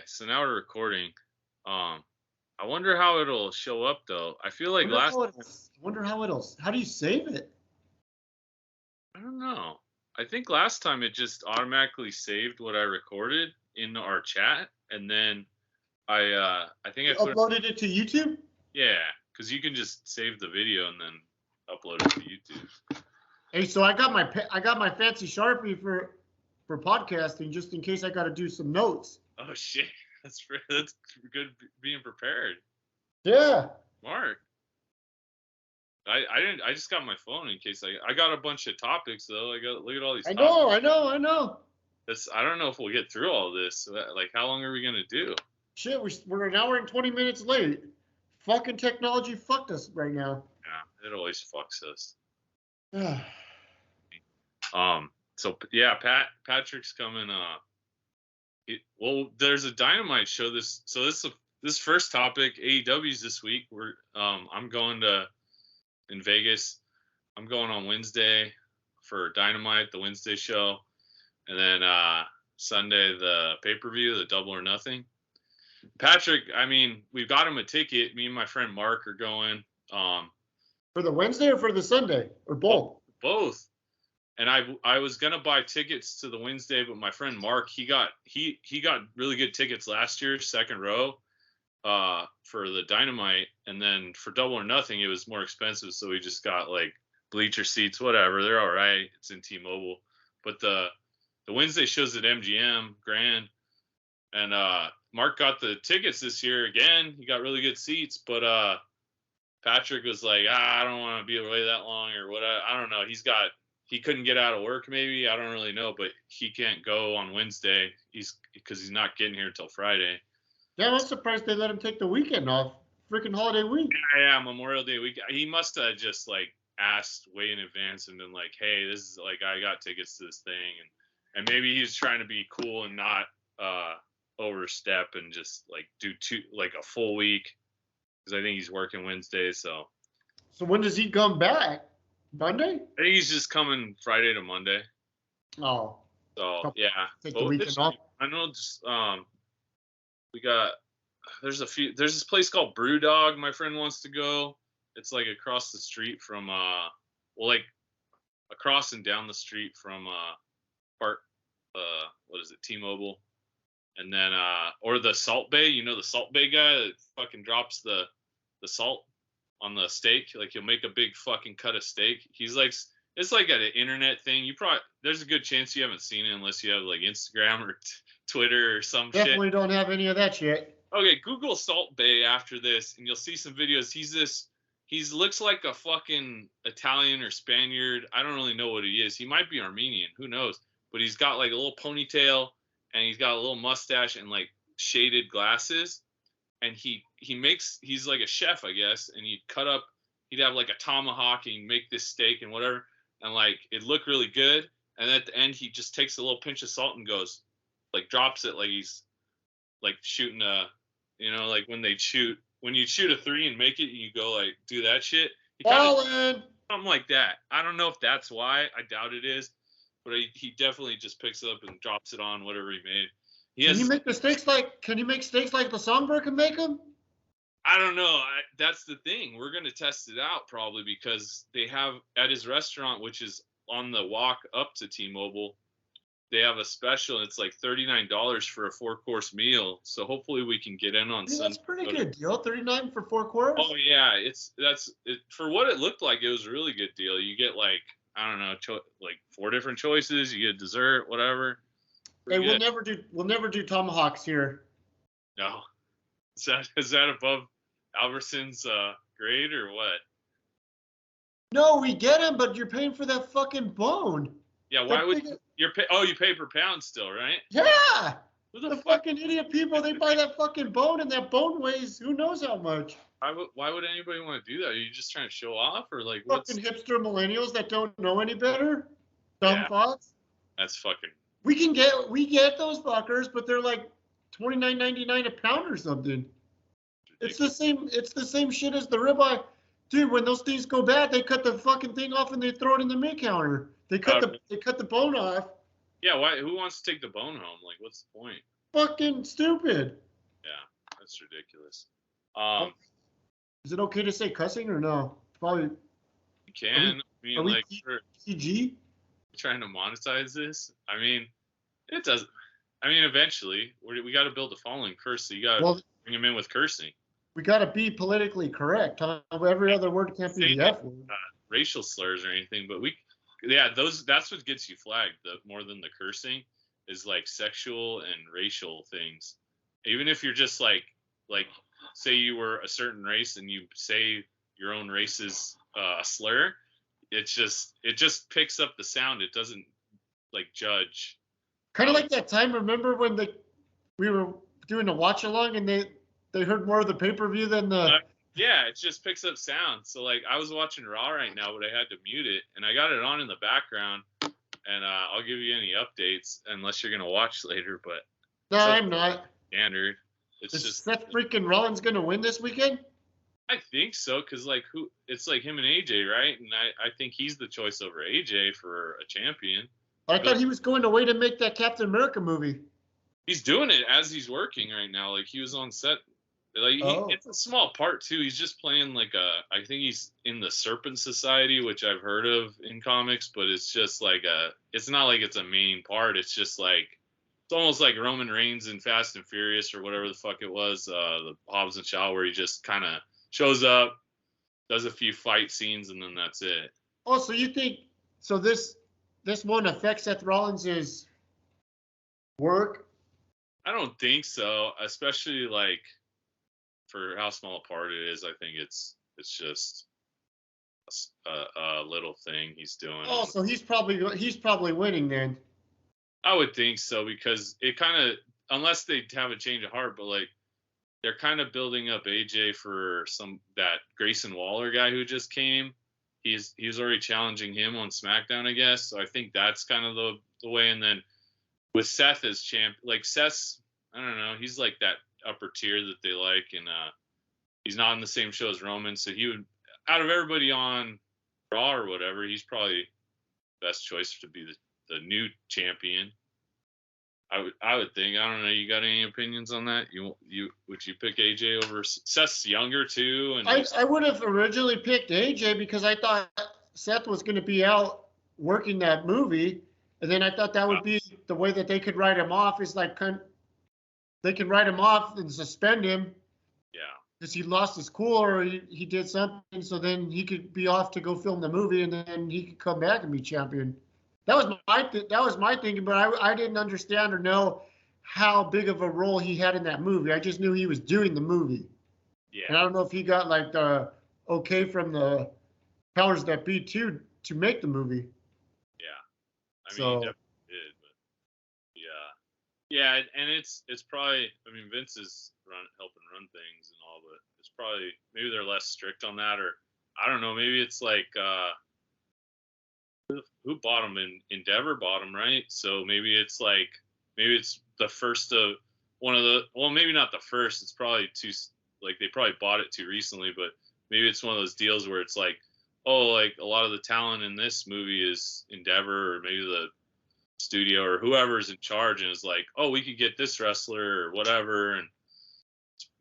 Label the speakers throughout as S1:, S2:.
S1: so now we're recording. I wonder how it'll show up though. I feel like how
S2: do you save it?
S1: I don't know. I think last time it just automatically saved what I recorded in our chat, and then I think I
S2: uploaded it to YouTube.
S1: Yeah, because you can just save the video and then upload it to YouTube.
S2: Hey, so I got my fancy Sharpie for podcasting, just in case I got to do some notes.
S1: Oh shit, that's good being prepared.
S2: Yeah.
S1: Mark. I just got my phone in case I got a bunch of topics though. Look at all these.
S2: I know.
S1: I don't know if we'll get through all this. Like, how long are we gonna do?
S2: Shit, we're an hour and 20 minutes late. Fucking technology fucked us right now.
S1: Yeah, it always fucks us. So yeah, Patrick's coming. Well, there's a Dynamite show this first topic. AEW's this week. I'm going in Vegas. I'm going on Wednesday for Dynamite, the Wednesday show, and then Sunday the pay-per-view, the Double or Nothing. Patrick, I mean, we've got him a ticket. Me and my friend Mark are going.
S2: For the Wednesday or for the Sunday, or both?
S1: Both. And I was gonna buy tickets to the Wednesday, but my friend Mark, he got really good tickets last year, second row, for the Dynamite, and then for Double or Nothing it was more expensive, so we just got like bleacher seats, whatever. They're all right. It's in T-Mobile, but the Wednesday show's at MGM Grand, and Mark got the tickets this year again. He got really good seats, but Patrick was like, I don't want to be away that long or what. I don't know. He couldn't get out of work, maybe. I don't really know, but he can't go on Wednesday. Because he's not getting here until Friday.
S2: Yeah, I'm surprised they let him take the weekend off. Freaking holiday week.
S1: Yeah, Memorial Day week. He must have just like asked way in advance and been like, hey, this is like, I got tickets to this thing, and maybe he's trying to be cool and not overstep and just like do a full week, because I think he's working Wednesday. So
S2: when does he come back? Monday?
S1: I think he's just coming Friday to Monday.
S2: Oh.
S1: So yeah.
S2: Take the weekend off.
S1: I know. Just there's this place called Brewdog. My friend wants to go. It's like across the street from across and down the street from what is it, T-Mobile, and then or the Salt Bay. You know the Salt Bay guy that fucking drops the salt on the steak. Like, he'll make a big fucking cut of steak. He's like, it's like an internet thing. There's a good chance you haven't seen it unless you have like Instagram or Twitter or some shit.
S2: Definitely don't have any of that shit.
S1: Okay, Google Salt Bay after this, and you'll see some videos. He looks like a fucking Italian or Spaniard. I don't really know what he is. He might be Armenian. Who knows? But he's got like a little ponytail, and he's got a little mustache and like shaded glasses. And he's like a chef, I guess, and he'd have like a tomahawk and he'd make this steak and whatever, and like it looked really good. And at the end, he just takes a little pinch of salt and goes, like, drops it like he's like shooting like when you shoot a 3 and make it, you go like do that shit. Something like that. I don't know if that's why. I doubt it is, but he definitely just picks it up and drops it on whatever he made.
S2: Can you make steaks like the Songbird can make them?
S1: I don't know. That's the thing. We're going to test it out probably, because they have at his restaurant, which is on the walk up to T-Mobile, they have a special. And it's like $39 for a 4-course meal. So hopefully we can get in on Sunday.
S2: That's pretty good deal. $39 for 4 course.
S1: Oh yeah, that's for what it looked like. It was a really good deal. You get like, I don't know, like 4 different choices. You get dessert, whatever.
S2: Hey, we'll never do tomahawks here.
S1: No, is that above Albertson's grade or what?
S2: No, we get them, but you're paying for that fucking bone.
S1: Yeah, why would you pay per pound still, right?
S2: Yeah. The fucking idiot people, they buy that fucking bone, and that bone weighs who knows how much.
S1: Why would anybody want to do that? Are you just trying to show off, or like
S2: fucking hipster millennials that don't know any better? Dumb thoughts.
S1: That's fucking.
S2: We get those fuckers, but they're like $29.99 a pound or something. Ridiculous. It's the same shit as the ribeye. Dude, when those things go bad, they cut the fucking thing off and they throw it in the meat counter. They cut the bone off.
S1: Yeah, why? Who wants to take the bone home? Like, what's the point?
S2: fucking stupid.
S1: Yeah, that's ridiculous.
S2: Is it okay to say cussing or no? Probably.
S1: You can. I mean,
S2: Are we
S1: like, we're
S2: PG?
S1: trying to monetize this. I mean, it does. I mean, eventually, we got to build a following first, so you got to bring them in with cursing.
S2: We got to be politically correct. Huh? Every other word can't be the F word.
S1: Racial slurs or anything, but that's what gets you flagged. More than the cursing is like sexual and racial things. Even if you're just like say you were a certain race and you say your own race's slur, it just picks up the sound. It doesn't like judge.
S2: Kind of like that time. Remember when we were doing a watch along and they heard more of the pay-per-view than the.
S1: Yeah, it just picks up sound. So like I was watching Raw right now, but I had to mute it, and I got it on in the background. And I'll give you any updates unless you're gonna watch later. But
S2: no, I'm not.
S1: Standard.
S2: Is Seth freaking Rollins gonna win this weekend?
S1: I think so, cause like it's like him and AJ, right? And I think he's the choice over AJ for a champion.
S2: I thought he was going away to make that Captain America movie.
S1: He's doing it as he's working right now. Like he was on set. Like it's a small part too. He's just playing like I think he's in the Serpent Society, which I've heard of in comics, but it's just like it's not like it's a main part. It's just like it's almost like Roman Reigns in Fast and Furious or whatever the fuck it was, the Hobbs and Shaw, where he just kind of shows up, does a few fight scenes, and then that's it.
S2: Oh, so you think this one affects Seth Rollins' work?
S1: I don't think so, especially like for how small a part it is. I think it's just a little thing he's doing.
S2: Oh, so he's probably winning then.
S1: I would think so, because it kind of, unless they have a change of heart, but like they're kind of building up AJ for that Grayson Waller guy who just came. He was already challenging him on SmackDown, I guess. So I think that's kind of the way. And then with Seth as champ, like Seth's, I don't know, he's like that upper tier that they like, and he's not on the same show as Roman, so he would, out of everybody on Raw or whatever, he's probably best choice to be the new champion. I would think. I don't know. You got any opinions on that? Would you pick AJ over Seth's younger too? And
S2: I would have originally picked AJ because I thought Seth was going to be out working that movie, and then I thought that would be the way that they could write him off. Is like they can write him off and suspend him.
S1: Yeah. Because
S2: he lost his cool or he did something, so then he could be off to go film the movie, and then he could come back and be champion. That was my thinking, but I didn't understand or know how big of a role he had in that movie. I just knew he was doing the movie.
S1: Yeah.
S2: And I don't know if he got like the okay from the powers that be to make the movie.
S1: Yeah. I mean, he definitely did, but yeah, and it's probably, I mean, Vince is helping run things and all, but it's probably, maybe they're less strict on that, or I don't know, maybe it's like who bought him? Endeavor bought him, right? So maybe it's the first of one of the, well, maybe not the first, it's probably too, like they probably bought it too recently, but maybe it's one of those deals where it's like, oh, like a lot of the talent in this movie is Endeavor, or maybe the studio or whoever's in charge, and is like, oh, we could get this wrestler or whatever, and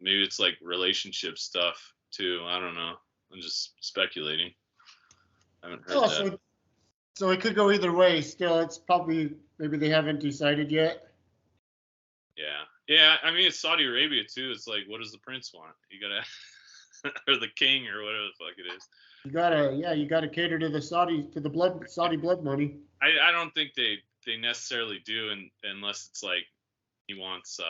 S1: maybe it's like relationship stuff too. I don't know. I'm just speculating. I haven't heard that.
S2: So it could go either way. Still, it's probably, maybe they haven't decided yet.
S1: Yeah. I mean, it's Saudi Arabia too. It's like, what does the prince want? You gotta, or the king, or whatever the fuck it is.
S2: You gotta cater to the Saudi blood money.
S1: I don't think they necessarily do, unless it's like he wants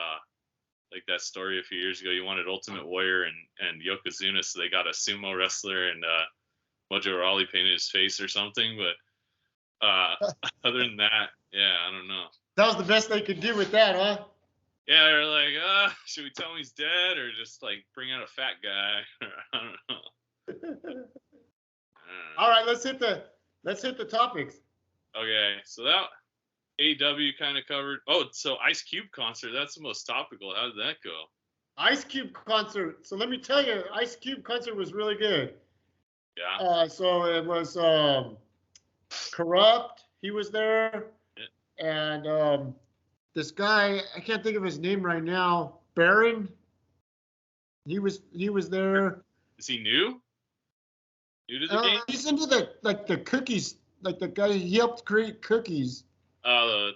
S1: like that story a few years ago. He wanted Ultimate Warrior and Yokozuna, so they got a sumo wrestler and Mojo Rawley painted his face or something. But other than that, yeah, I don't know.
S2: That was the best they could do with that, huh?
S1: Yeah, they're like, should we tell him he's dead, or just like bring out a fat guy? I don't know.
S2: All right, let's hit the topics.
S1: Okay, so that AEW kind of covered. Oh, so Ice Cube concert, that's the most topical. How did that go?
S2: Ice Cube concert. So let me tell you, Ice Cube concert was really good.
S1: Yeah.
S2: So it was Corrupt. He was there, and this guy, I can't think of his name right now. Baron. He was there.
S1: Is he new? New to the game?
S2: He's into the cookies, like the guy he helped create cookies.
S1: The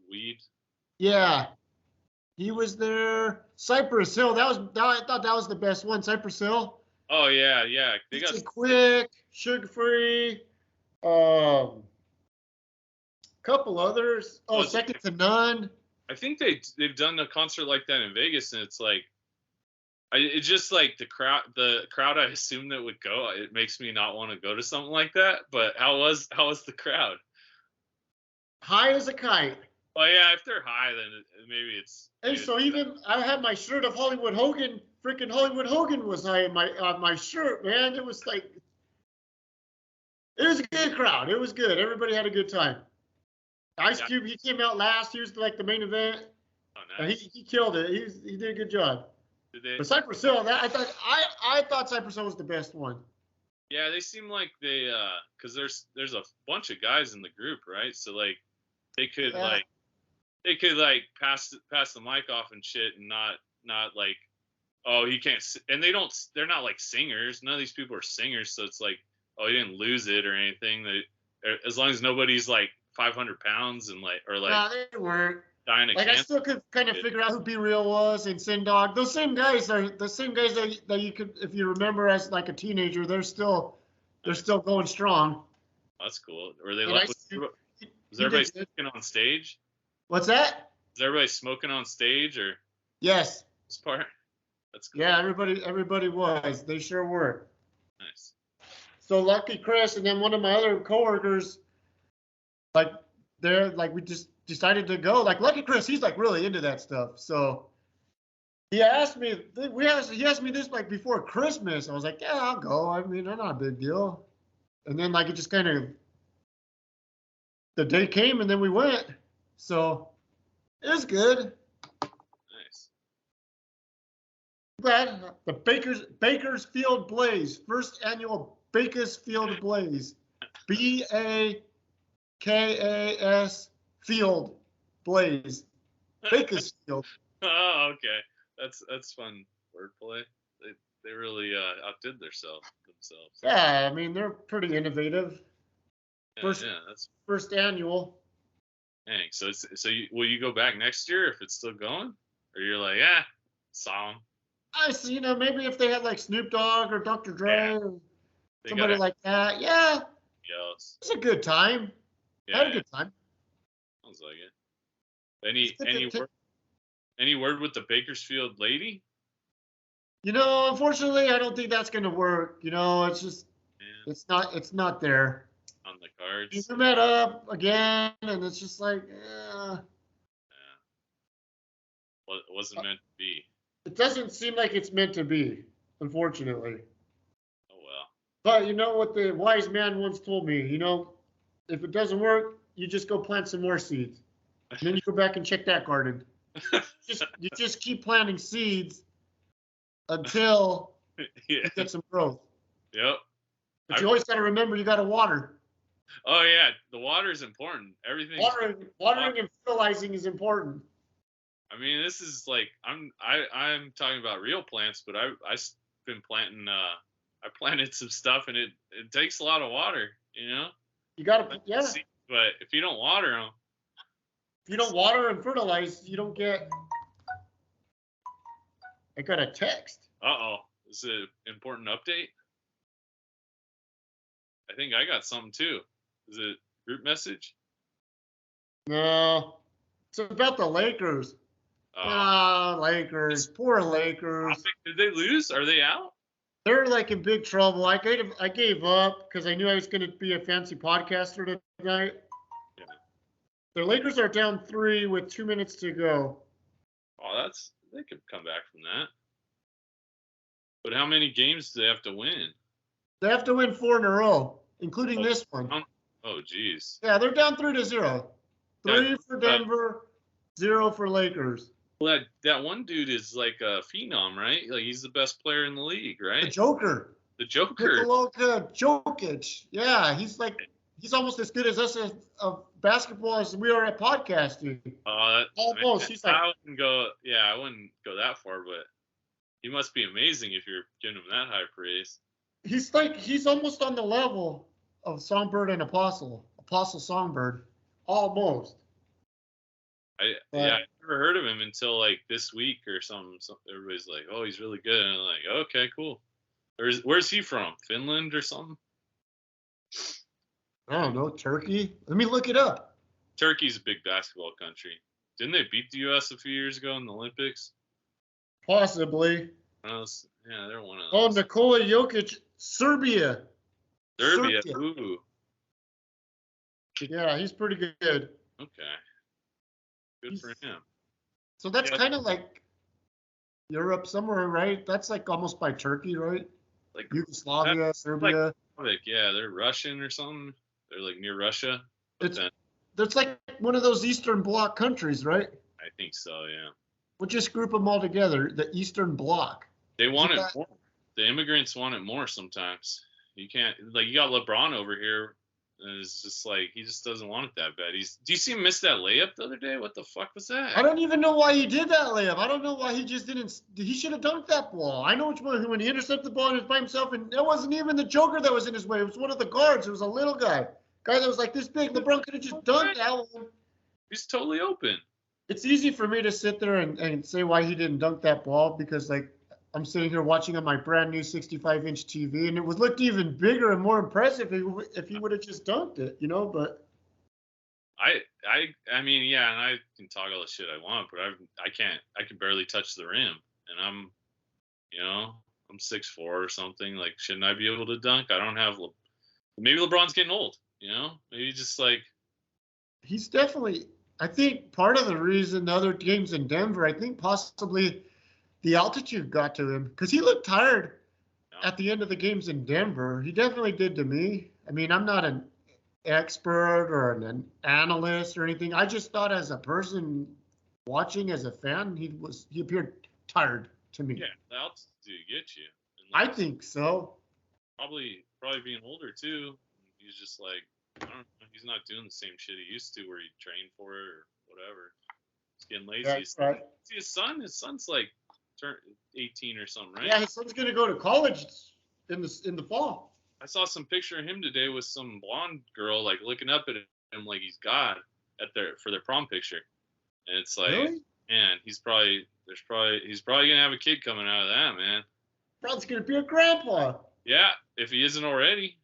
S1: weed.
S2: Yeah. He was there. Cypress Hill. I thought that was the best one. Cypress Hill.
S1: Oh yeah. They
S2: It's
S1: got
S2: quick, sugar-free. Couple others. Oh, Second to None.
S1: I think they've done a concert like that in Vegas, and it's like, it's just like the crowd I assumed that would go. It makes me not want to go to something like that. But how was the crowd?
S2: High as a kite.
S1: Well, yeah, if they're high, then maybe it's.
S2: Hey, so even I had my shirt of Hollywood Hogan. Freaking Hollywood Hogan was high in my shirt, man. It was like, it was a good crowd. It was good. Everybody had a good time. Ice Cube, he came out last. He was like the main event.
S1: Oh, nice.
S2: He killed it. He did a good job. But Cypress Hill, I thought Cypress Hill was the best one.
S1: Yeah, they seem like they because there's a bunch of guys in the group, right? So like they could pass the mic off and shit, and not like, oh, he can't, and they're not like singers. None of these people are singers, so it's like, oh, he didn't lose it or anything. As long as nobody's like 500 pounds and
S2: they weren't.
S1: Dying of
S2: cancer. I still could kind of figure out who Be Real was and Sin Dog. Those same guys are the same guys that you could, if you remember, as like a teenager. They're still going strong.
S1: That's cool. Were they was everybody smoking on stage?
S2: What's that?
S1: Is everybody smoking on stage or?
S2: Yes.
S1: This part. That's cool.
S2: Yeah, everybody was. They sure were.
S1: Nice.
S2: So Lucky Chris and then one of my other coworkers, we just decided to go. Like Lucky Chris, he's like really into that stuff. So he asked me this like before Christmas. I was like, yeah, I'll go. I mean, that's not a big deal. And then like it just kind of, the day came and then we went. So it was good.
S1: Nice.
S2: Glad the Bakersfield Blaze, first annual Bakersfield Blaze, BAKAS Field Blaze, Bakersfield.
S1: Oh, okay. That's fun wordplay. They really outdid themselves.
S2: Yeah, I mean they're pretty innovative.
S1: Yeah,
S2: First annual.
S1: Dang. So will you go back next year if it's still going, or you're like, saw them?
S2: I see. Maybe if they had like Snoop Dogg or Dr. Dre or somebody like that. Yeah.
S1: Yes.
S2: It's a good time.
S1: Yeah.
S2: I had a good time.
S1: Sounds like it. Any word with the Bakersfield lady?
S2: Unfortunately, I don't think that's gonna work. It's just it's not there.
S1: On the cards.
S2: We met up again, and it's just like,
S1: yeah. Well, it wasn't meant to be.
S2: It doesn't seem like it's meant to be, unfortunately.
S1: Oh well.
S2: But you know what the wise man once told me? If it doesn't work, you just go plant some more seeds, and then you go back and check that garden. You just keep planting seeds until you get some growth.
S1: Yep.
S2: But you always got to remember you got to water.
S1: Oh yeah, the water is important. Everything.
S2: Watering and fertilizing is important.
S1: I mean, this is like I'm talking about real plants, but I've been planting. I planted some stuff, and it takes a lot of water.
S2: You got to, yeah.
S1: But if you don't water them,
S2: if you don't water and fertilize, you don't get. I got a text.
S1: Is it an important update? I think I got something too. Is it group message?
S2: No, it's about the Lakers. Lakers. Poor Lakers.
S1: Did they lose? Are they out?
S2: They're like in big trouble. I gave up because I knew I was going to be a fancy podcaster tonight.
S1: Yeah.
S2: The Lakers are down 3 with 2 minutes to go.
S1: Oh, they could come back from that. But how many games do they have to win?
S2: They have to win 4 in a row, including this one.
S1: Oh, geez.
S2: Yeah, they're down 3-0. 3 for Denver, 0 for Lakers.
S1: Well, that one dude is like a phenom, right? Like he's the best player in the league, right?
S2: The Joker.
S1: The Joker.
S2: Nikola Jokic. Yeah, he's like He's almost as good as us of basketball as we are at podcasting. Almost. He's like,
S1: I wouldn't go. Yeah, I wouldn't go that far, but he must be amazing if you're giving him that high praise.
S2: He's almost on the level of Songbird and Apostle Songbird, almost.
S1: I never heard of him until like this week or something. So everybody's like, "Oh, he's really good," and I'm like, "Okay, cool." Where's he from? Finland or something?
S2: I don't know. Turkey? Let me look it up.
S1: Turkey's a big basketball country. Didn't they beat the U.S. a few years ago in the Olympics?
S2: Possibly.
S1: Yeah, they're one of
S2: Oh,
S1: those.
S2: Nikola Jokic, Serbia.
S1: Serbia. Ooh.
S2: Yeah, he's pretty good.
S1: Okay. Good for him.
S2: So that's kind of like Europe somewhere, right? That's like almost by Turkey, right?
S1: Like
S2: Yugoslavia, Serbia.
S1: Like, yeah, they're Russian or something. They're like near Russia.
S2: It's like one of those Eastern Bloc countries, right?
S1: I think so, yeah.
S2: We'll just group them all together, the Eastern Bloc.
S1: They want it more. The immigrants want it more sometimes. You can't, like, you got LeBron over here, and it's just like, he just doesn't want it that bad. Do you see him miss that layup the other day? What the fuck was that?
S2: I don't even know why he did that layup. I don't know why he just didn't. He should have dunked that ball. I know which one. When he intercepted the ball and was by himself, and it wasn't even the Joker that was in his way. It was one of the guards. It was a little guy that was like this big. LeBron could have just dunked that one.
S1: He's totally open.
S2: It's easy for me to sit there and say why he didn't dunk that ball because, like, I'm sitting here watching on my brand new 65-inch TV, and it looked even bigger and more impressive if he would have just dunked it, you know. But
S1: I mean, yeah, and I can talk all the shit I want, but I can't. I can barely touch the rim, and I'm 6'4" or something. Like, shouldn't I be able to dunk? I don't have. Maybe LeBron's getting old. Maybe just like.
S2: He's definitely. I think part of the reason the other games in Denver, I think possibly the altitude got to him because he looked tired at the end of the games in Denver. He definitely did to me. I mean, I'm not an expert or an analyst or anything. I just thought as a person watching as a fan, he appeared tired to me.
S1: Yeah, the altitude get you.
S2: I think so.
S1: Probably being older too. He's just like, I don't know, he's not doing the same shit he used to where he trained for it or whatever. He's getting lazy.
S2: That's right.
S1: See his son's like turned 18 or something, right?
S2: Yeah, his son's gonna go to college in the fall.
S1: I saw some picture of him today with some blonde girl like looking up at him like he's God for their prom picture. And it's like,
S2: really?
S1: Man, he's probably gonna have a kid coming out of that, man.
S2: Brod's gonna be a grandpa.
S1: Yeah, if he isn't already.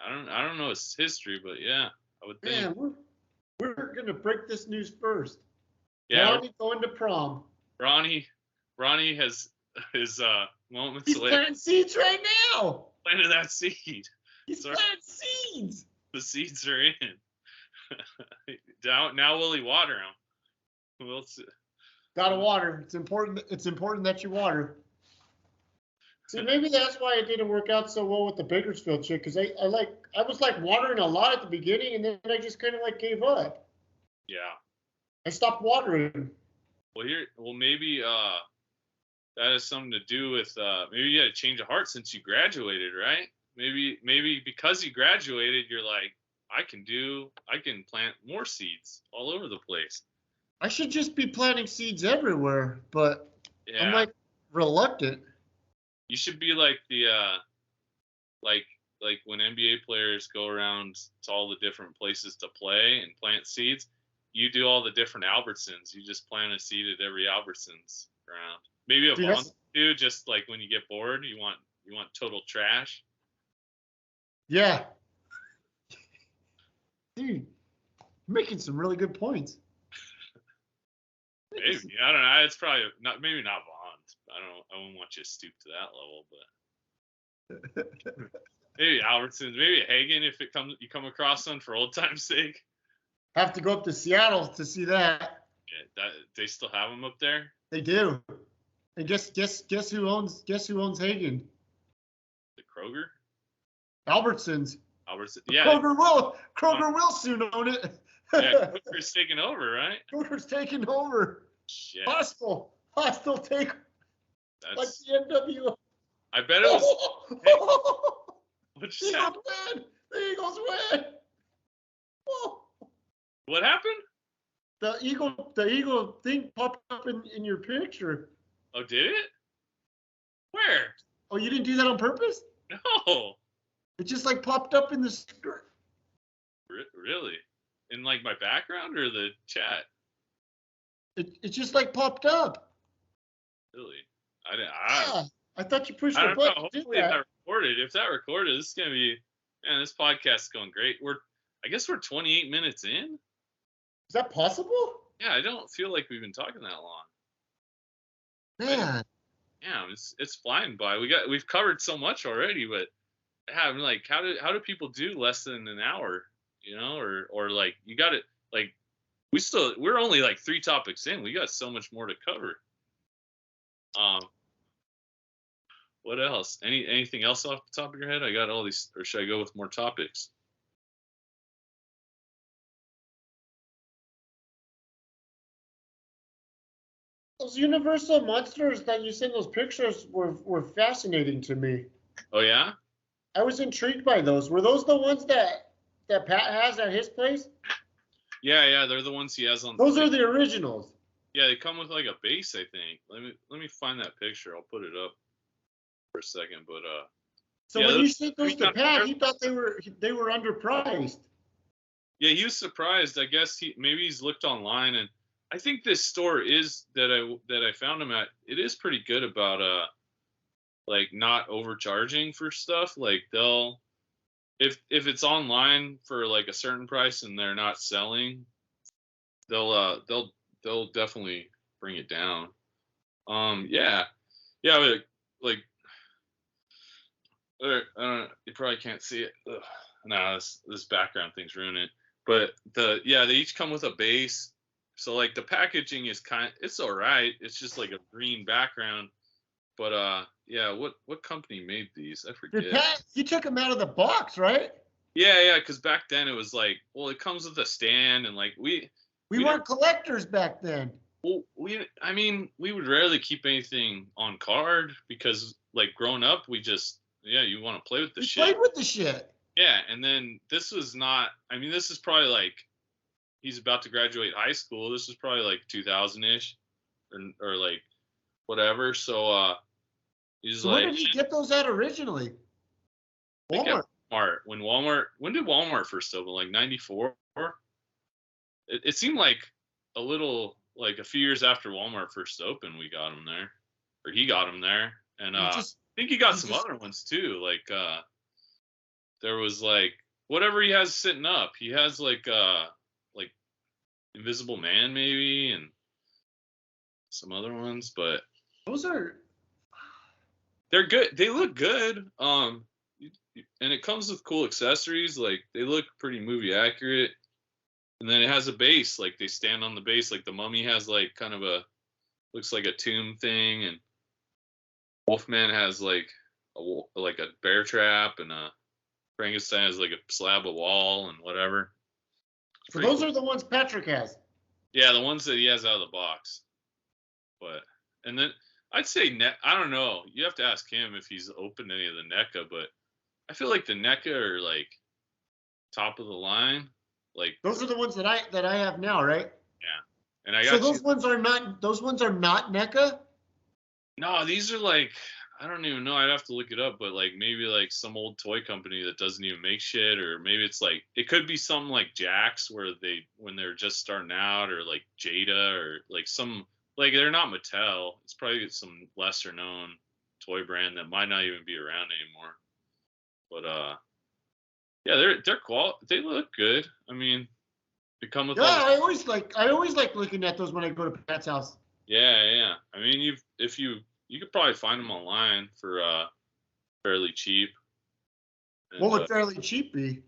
S1: I don't know his history, but yeah, I would think.
S2: Man, we're gonna break this news first.
S1: Yeah,
S2: Ronnie going to prom.
S1: Ronnie has his moments.
S2: He's planting seeds right now.
S1: Planted that seed.
S2: He's planting seeds.
S1: The seeds are in. Now will he water them? We'll see.
S2: Gotta water. It's important. It's important that you water. See, maybe that's why it didn't work out so well with the Bakersfield chick, because I was like watering a lot at the beginning, and then I just kind of like gave up.
S1: Yeah.
S2: I stopped watering.
S1: Well, maybe that has something to do with maybe you had a change of heart since you graduated, right? Maybe because you graduated, you're like, I can plant more seeds all over the place.
S2: I should just be planting seeds everywhere, but yeah. I'm like reluctant.
S1: You should be like the like when NBA players go around to all the different places to play and plant seeds. You do all the different Albertsons. You just plant a seed at every Albertsons around. Maybe a month too, just like when you get bored, you want total trash.
S2: Yeah. Dude, you're making some really good points.
S1: Maybe. I don't know. It's probably not Vaughn. I wouldn't want you to stoop to that level, but maybe Albertsons, maybe Hagen if you come across one for old time's sake.
S2: Have to go up to Seattle to see that.
S1: Yeah, they still have them up there.
S2: They do. And guess who owns Hagen?
S1: The Kroger.
S2: Albertsons.
S1: Yeah.
S2: Kroger will soon own it.
S1: Yeah, Kroger's taking over, right?
S2: Kroger's taking over.
S1: Shit.
S2: Hostile take. Like the NWO.
S1: I bet it was.
S2: The Eagles win. Whoa.
S1: What happened?
S2: The eagle thing popped up in your picture.
S1: Oh, did it? Where?
S2: Oh, you didn't do that on purpose?
S1: No.
S2: It just like popped up in the skirt.
S1: Really? In like my background or the chat?
S2: It just like popped up.
S1: Really?
S2: Yeah, I thought you pushed
S1: I
S2: the
S1: don't know.
S2: button.
S1: Hopefully that recorded. If that recorded, this is gonna be, man, this podcast is going great. I guess we're 28 minutes in.
S2: Is that possible?
S1: Yeah, I don't feel like we've been talking that long.
S2: Man.
S1: Yeah, it's flying by. We've covered so much already, but yeah, I'm like, how do people do less than an hour? You know, or like you got it. Like we're only like 3 topics in. We got so much more to cover. What else? Anything else off the top of your head? I got all these, or should I go with more topics?
S2: Those universal monsters that you sent those pictures were fascinating to me.
S1: Oh yeah?
S2: I was intrigued by those. Were those the ones that Pat has at his place?
S1: Yeah, they're the ones he has on.
S2: Those are the originals.
S1: Yeah, they come with like a base, I think. Let me find that picture. I'll put it up for a second, but
S2: So when you sent those to Pat, he thought they were underpriced.
S1: Yeah, he was surprised. I guess maybe he's looked online, and I think this store is that I found him at. It is pretty good about like not overcharging for stuff. Like they'll if it's online for like a certain price and they're not selling, they'll definitely bring it down. Yeah, but like I don't know, you probably can't see it. Ugh. Nah, this background thing's ruining it. But they each come with a base. So like the packaging is it's all right. It's just like a green background. But yeah, what company made these? I forget.
S2: Pat, you took them out of the box, right?
S1: Yeah, because back then it was like, well, it comes with a stand, and like we
S2: weren't collectors back then.
S1: Well, we would rarely keep anything on card because like growing up, we just you want to play with the shit.
S2: Played with the shit.
S1: Yeah, and then this was not. I mean, this is probably like he's about to graduate high school. This is probably like 2000-ish, or like whatever. So he's
S2: so
S1: like.
S2: When did he get those at originally? Walmart.
S1: When did Walmart first open? Like 94? It seemed like a little like a few years after Walmart first opened, we got him there, or he got him there, and I think he got some other ones too. Like there was like whatever he has sitting up. He has like Invisible Man maybe, and some other ones, but they're good. They look good. And it comes with cool accessories. Like they look pretty movie accurate. And then it has a base. Like they stand on the base. Like the Mummy has like kind of looks like a tomb thing, and Wolfman has like a bear trap, and Frankenstein has like a slab of wall and whatever.
S2: So those are the ones Patrick has.
S1: Yeah, the ones that he has out of the box. And then I'd say I don't know. You have to ask him if he's opened any of the NECA, but I feel like the NECA are like top of the line. Like
S2: those are the ones that I have now, right?
S1: Yeah, and I got.
S2: So those ones are not NECA.
S1: No, these are like I don't even know. I'd have to look it up, but like maybe like some old toy company that doesn't even make shit, or maybe it's like it could be something like Jax when they're just starting out, or like Jada, or like some like they're not Mattel. It's probably some lesser known toy brand that might not even be around anymore. But yeah, they're they look good. I mean, they come with.
S2: Yeah, I always like looking at those when I go to Pat's house.
S1: Yeah. I mean, you could probably find them online for fairly cheap. And,
S2: what would fairly cheap be?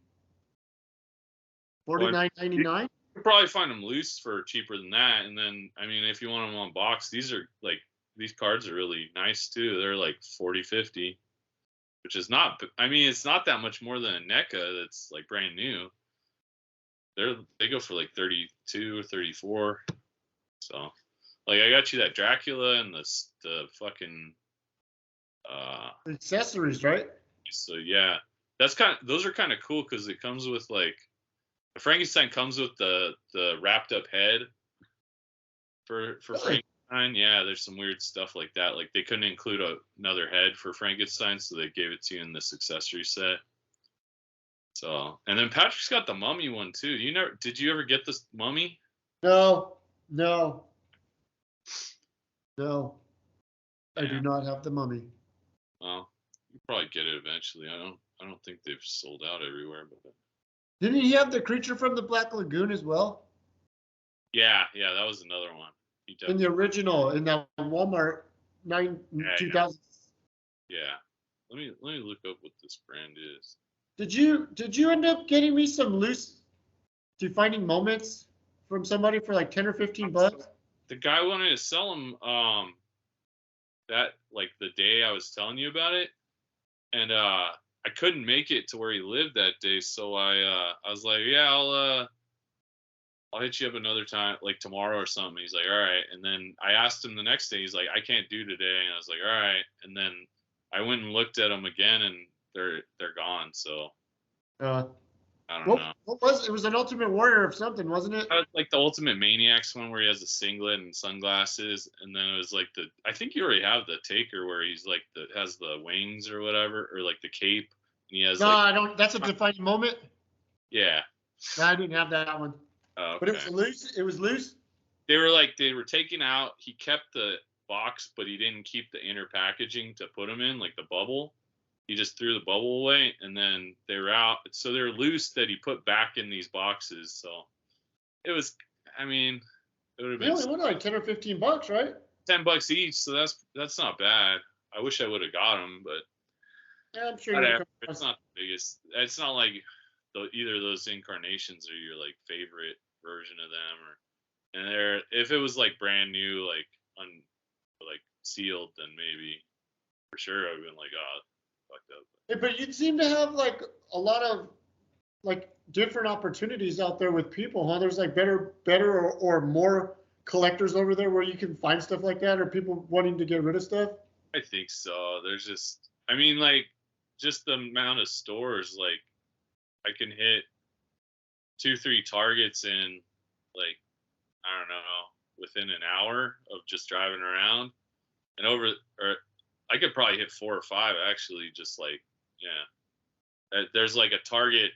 S2: $49.99.
S1: You could probably find them loose for cheaper than that. And then, I mean, if you want them on box, these cards are really nice too. They're like $40-$50. Which is not, I mean, it's not that much more than a NECA that's like brand new. They go for like 32 or 34. So, like, I got you that Dracula and the fucking
S2: accessories, right?
S1: So yeah, those are kind of cool because it comes with like The Frankenstein comes with the wrapped up head for
S2: Really?
S1: Frankenstein. Yeah, there's some weird stuff like that. Like they couldn't include another head for Frankenstein, so they gave it to you in this accessory set. So, and then Patrick's got the Mummy one too. Did you ever get this Mummy?
S2: No, no, no. I do
S1: Yeah.
S2: not have the Mummy.
S1: Well, you probably get it eventually. I don't think they've sold out everywhere, but
S2: Didn't he have the creature from the Black Lagoon as well?
S1: yeah, that was another one. He
S2: In the original, in that Walmart
S1: yeah,
S2: 2000.
S1: yeah. Let me look up what this brand is.
S2: Did you end up getting me some loose defining moments from somebody for like 10 or 15 bucks?
S1: The guy wanted to sell them that like the day I was telling you about it, and I couldn't make it to where he lived that day, so I was like, yeah, I'll hit you up another time, like tomorrow or something. He's like, all right. And then I asked him the next day. He's like, I can't do today. And I was like, all right. And then I went and looked at them again, and they're gone. So
S2: Uh,
S1: I don't know.
S2: What was it? Was an Ultimate Warrior of something, wasn't it?
S1: Like the Ultimate Maniacs one where he has a singlet and sunglasses, and then it was like I think you already have the Taker where he's like has the wings or whatever, or like the cape, and he has
S2: No,
S1: like,
S2: I don't. That's a defining moment.
S1: yeah.
S2: No, I didn't have that one.
S1: Okay.
S2: But it was loose. It was loose.
S1: They were taken out. He kept the box, but he didn't keep the inner packaging to put them in, like the bubble. He just threw the bubble away, and then they were out. So they're loose that he put back in these boxes. So it was, I mean, it would have
S2: They
S1: been
S2: only went like 10 or 15 bucks, right?
S1: $10 each. So that's not bad. I wish I would have got them, but
S2: Yeah, I'm sure.
S1: whatever. It's not the biggest. It's not like either of those incarnations are your like favorite version of them, and if it was like brand new, like like sealed, then maybe for sure I would have been like, oh, fucked up.
S2: Yeah, but you seem to have like a lot of like different opportunities out there with people, huh? There's like better or more collectors over there where you can find stuff like that, or people wanting to get rid of stuff.
S1: I think so. There's just, I mean, like just the amount of stores, like I can hit 2-3 targets in like, I don't know, within an hour of just driving around, and or I could probably hit 4 or 5 actually, just like, yeah. There's like a target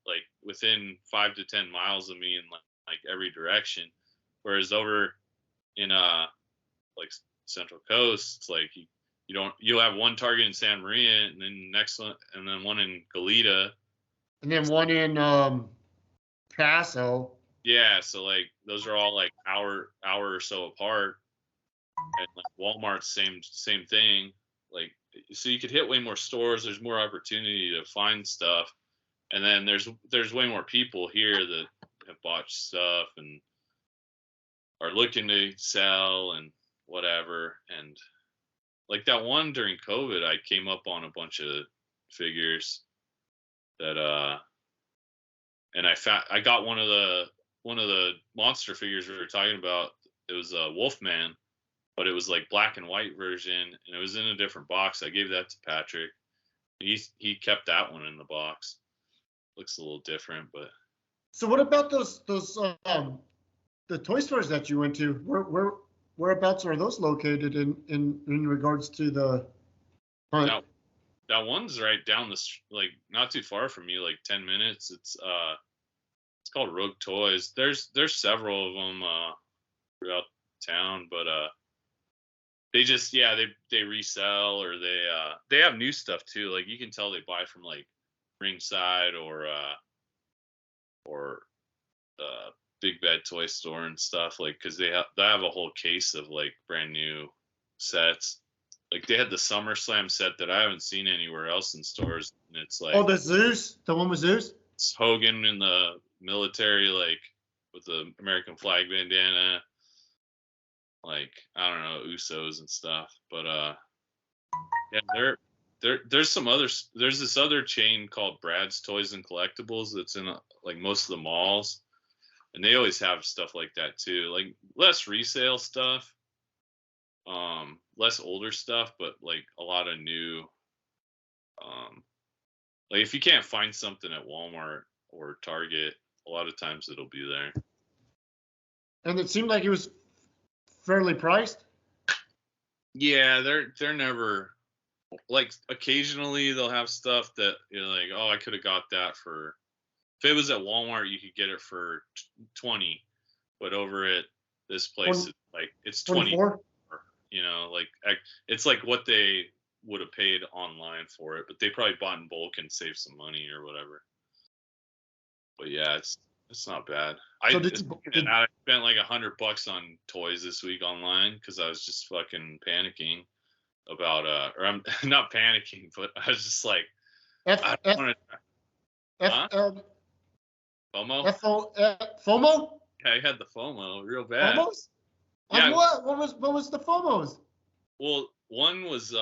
S1: like within 5 to 10 miles of me in like every direction, whereas over in like Central Coast, it's like you'll have one target in Santa Maria, and then next one, and then one in Goleta,
S2: And then one in Paso.
S1: yeah. So like those are all like hour or so apart, and like Walmart, same thing. Like, so you could hit way more stores. There's more opportunity to find stuff, and then there's way more people here that have bought stuff and are looking to sell and whatever. And like that one during COVID, I came up on a bunch of figures that and I got one of the monster figures we were talking about. It was a Wolfman, but it was like black and white version, and it was in a different box. I gave that to Patrick. He kept that one in the box. Looks a little different, but.
S2: So what about those the toy stores that you went to? Whereabouts are those located in regards to the hunt?
S1: That one's right down like not too far from me, like 10 minutes. It's called Rogue Toys. There's several of them throughout town, but they just, yeah, they resell, or they have new stuff too. Like you can tell they buy from like Ringside or Big Bad Toy Store and stuff, like because they have a whole case of like brand new sets. Like they had the SummerSlam set that I haven't seen anywhere else in stores, and it's like,
S2: oh, the Zeus, the one with Zeus.
S1: It's Hogan in the military, like with the American flag bandana, like I don't know, Usos and stuff. But yeah, there's some others. There's this other chain called Brad's Toys and Collectibles that's in like most of the malls, and they always have stuff like that too. Like less resale stuff, less older stuff, but like a lot of new. Like if you can't find something at Walmart or Target, a lot of times it'll be there.
S2: And it seemed like it was fairly priced.
S1: Yeah, they're never like, occasionally they'll have stuff that you're like, oh, I could have got that for, if it was at Walmart you could get it for 20, but over at this place it's like it's 24. You know, like it's like what they would have paid online for it, but they probably bought in bulk and saved some money or whatever. But yeah, it's not bad.
S2: So
S1: I spent like $100 on toys this week online because I was just fucking panicking about or I'm not panicking, but I was just like, I don't want to. FOMO.
S2: FOMO.
S1: Yeah, I had the FOMO real bad.
S2: FOMOs? Yeah. What was the FOMOs?
S1: Well, one was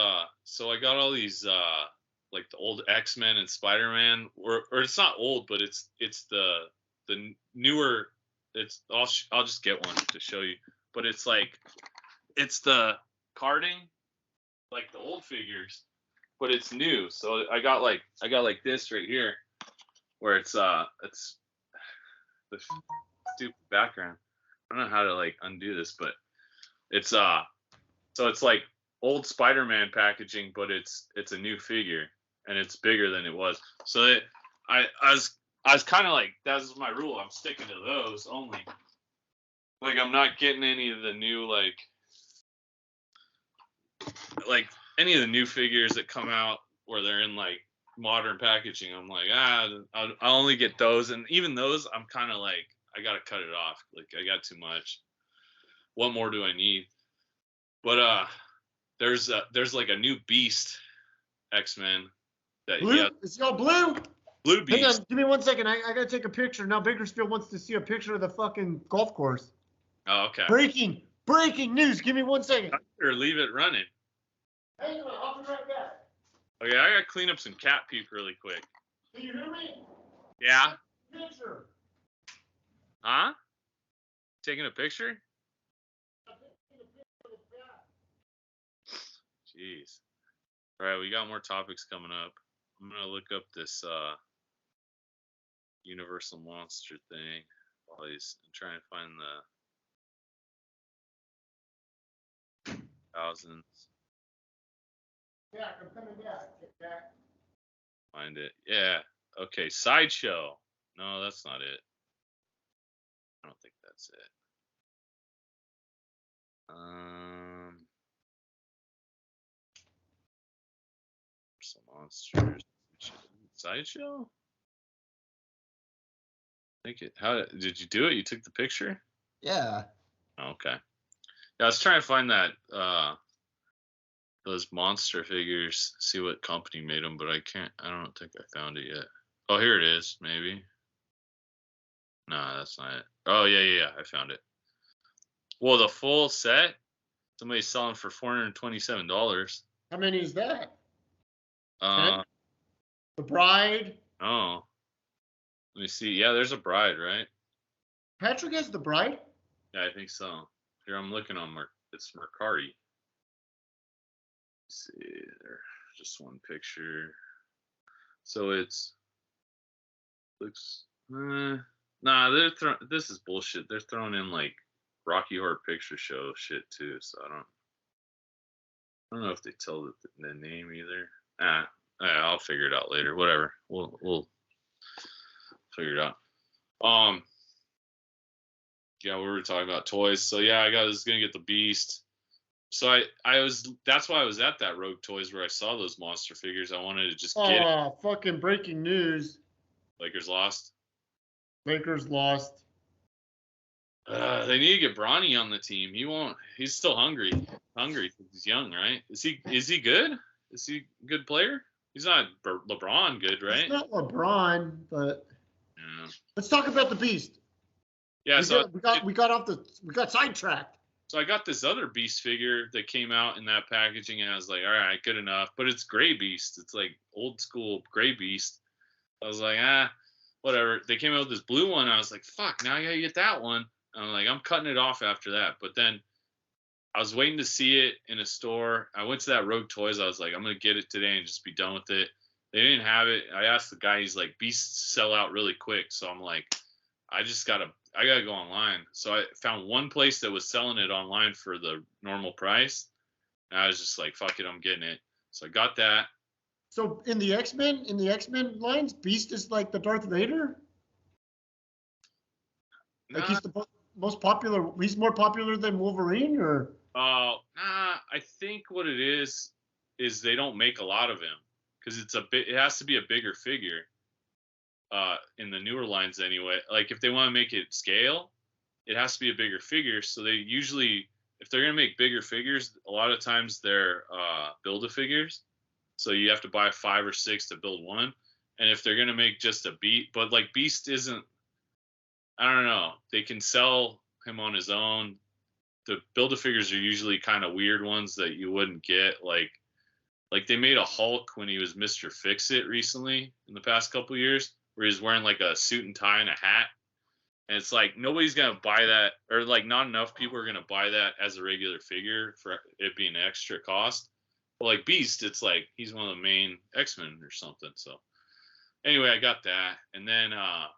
S1: so I got all these like the old X-Men and Spider-Man, or it's not old, but it's the newer. It's I'll just get one to show you, but it's like it's the carding like the old figures, but it's new. So I got like this right here, where it's the stupid background. I don't know how to like undo this, but it's so it's like old Spider-Man packaging, but it's a new figure and it's bigger than it was. So I was kind of like, that's my rule. I'm sticking to those only. Like I'm not getting any of the new like any of the new figures that come out where they're in like modern packaging. I'm like, I'll only get those, and even those I'm kind of like, I gotta cut it off. Like I got too much. What more do I need? But there's like a new Beast X-Men that
S2: blue? Is it all blue?
S1: Blue Beast.
S2: Hang on, give me 1 second. I gotta take a picture. Now Bakersfield wants to see a picture of the fucking golf course.
S1: Oh, okay.
S2: Breaking news. Give me 1 second.
S1: Or leave it running.
S2: Hang on, I'll be right back.
S1: Okay, I gotta clean up some cat poop really quick.
S2: Can you hear me?
S1: Yeah.
S2: Picture.
S1: Huh? Taking a picture? Jeez. All right, we got more topics coming up. I'm gonna look up this Universal Monster thing while he's trying to find the thousands.
S2: Yeah, I'm coming back.
S1: Find it. Yeah. Okay. Sideshow. No, that's not it. I don't think that's it. Some monsters. Sideshow. How did you do it? You took the picture?
S2: Yeah.
S1: Okay. Yeah, I was trying to find that those monster figures, see what company made them, but I don't think I found it yet. Oh, here it is, maybe. Nah, that's not it. Oh, yeah, I found it. Well, the full set, somebody's selling for $427.
S2: How many is that? The Bride.
S1: Oh. Let me see. Yeah, there's a Bride, right?
S2: Patrick has the Bride?
S1: Yeah, I think so. Here, I'm looking on it's Mercari. Let's see, there, just one picture. So it's looks. Nah, this is bullshit. They're throwing in like Rocky Horror Picture Show shit too. So I don't know if they tell the name either. I'll figure it out later. Whatever. We'll figure it out. Yeah, we were talking about toys. So yeah, I was gonna get the Beast. So that's why I was at that Rogue Toys where I saw those monster figures. I wanted to just get it.
S2: Oh, fucking breaking news.
S1: Lakers lost.
S2: Lakers lost.
S1: They need to get Bronny on the team. He's still hungry. He's young, right? Is he good? Is he a good player? He's not LeBron good, right?
S2: He's not LeBron, but
S1: yeah.
S2: Let's talk about the Beast.
S1: Yeah,
S2: we got sidetracked.
S1: So I got this other Beast figure that came out in that packaging, and I was like, all right, good enough. But it's Gray Beast. It's like old school Gray Beast. I was like, whatever. They came out with this blue one. I was like, fuck, now I gotta get that one. And I'm like, I'm cutting it off after that. But then I was waiting to see it in a store. I went to that Rogue Toys. I was like, I'm gonna get it today and just be done with it. They didn't have it. I asked the guy. He's like, Beasts sell out really quick. So I'm like, I gotta go online. So I found one place that was selling it online for the normal price. And I was just like, fuck it, I'm getting it. So I got that.
S2: So in the X-Men lines, Beast is like the Darth Vader? Like
S1: Nah,
S2: he's the most popular, he's more popular than Wolverine, or?
S1: I think what it is they don't make a lot of him because it has to be a bigger figure. In the newer lines anyway. Like if they want to make it scale, it has to be a bigger figure. So they usually, if they're gonna make bigger figures, a lot of times they're build-a-figures. So you have to buy 5 or 6 to build one. And if they're gonna make just a but like Beast isn't, I don't know. They can sell him on his own. The build-a-figures are usually kind of weird ones that you wouldn't get. Like they made a Hulk when he was Mr. Fix-It recently in the past couple years, where he's wearing like a suit and tie and a hat. And it's like nobody's gonna buy that, or like not enough people are gonna buy that as a regular figure for it being an extra cost. But like Beast, it's like he's one of the main X-Men or something. So anyway, I got that, and then I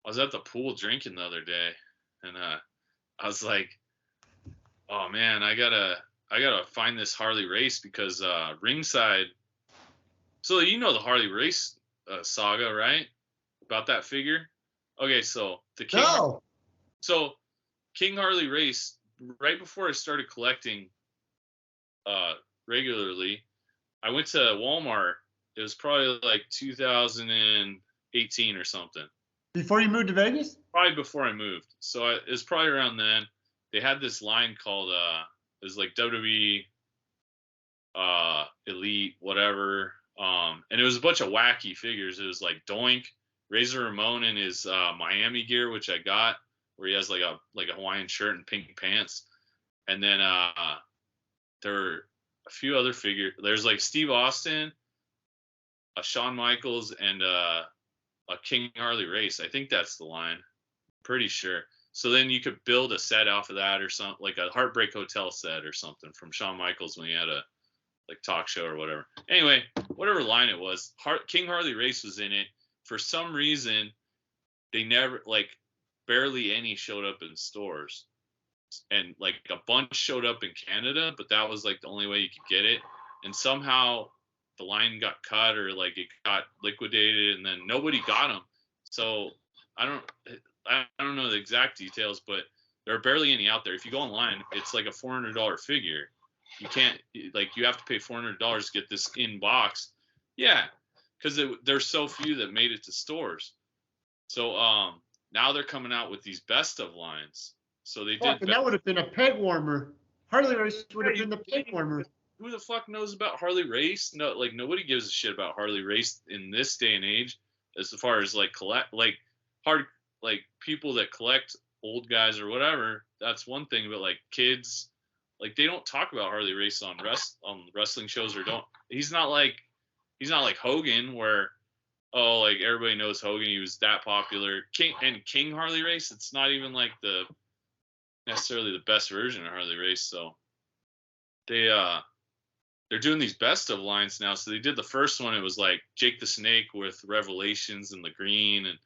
S1: was at the pool drinking the other day, and I was like, oh man, I gotta find this Harley race because ringside. So you know the Harley race saga, right? About that figure. Okay, so the King.
S2: No.
S1: So King Harley race. Right before I started collecting regularly, I went to Walmart. It was probably like 2018 or something.
S2: Before you moved to Vegas?
S1: Probably before I moved. So it was probably around then. They had this line called it was like WWE Elite whatever. And it was a bunch of wacky figures. It was like Doink, Razor Ramon in his Miami gear, which I got, where he has like a Hawaiian shirt and pink pants. And then there were a few other figures. There's like Steve Austin, a Shawn Michaels, and a King Harley race. I think that's the line. Pretty sure. So then you could build a set off of that, or something like a Heartbreak Hotel set or something from Shawn Michaels when he had a like talk show or whatever. Anyway, whatever line it was, King Harley race was in it. For some reason, they never, like, barely any showed up in stores, and like a bunch showed up in Canada, but that was like the only way you could get it. And somehow the line got cut, or like it got liquidated, and then nobody got them. So I don't know the exact details, but there are barely any out there. If you go online, it's like a $400 figure. You can't, like, you have to pay $400 to get this in box. Yeah, because there's so few that made it to stores. So now they're coming out with these best of lines. So they did.
S2: And that would have been a peg warmer. Harley race would have been the peg warmer.
S1: Who the fuck knows about Harley race? No, like nobody gives a shit about Harley race in this day and age. As far as like people that collect old guys or whatever, that's one thing. But like kids, like they don't talk about Harley race on wrestling shows, or don't. He's not like Hogan, where like everybody knows Hogan. He was that popular. King Harley race. It's not even like necessarily the best version of Harley race. So they're doing these best of lines now. So they did the first one. It was like Jake the Snake with Revelations and the green, and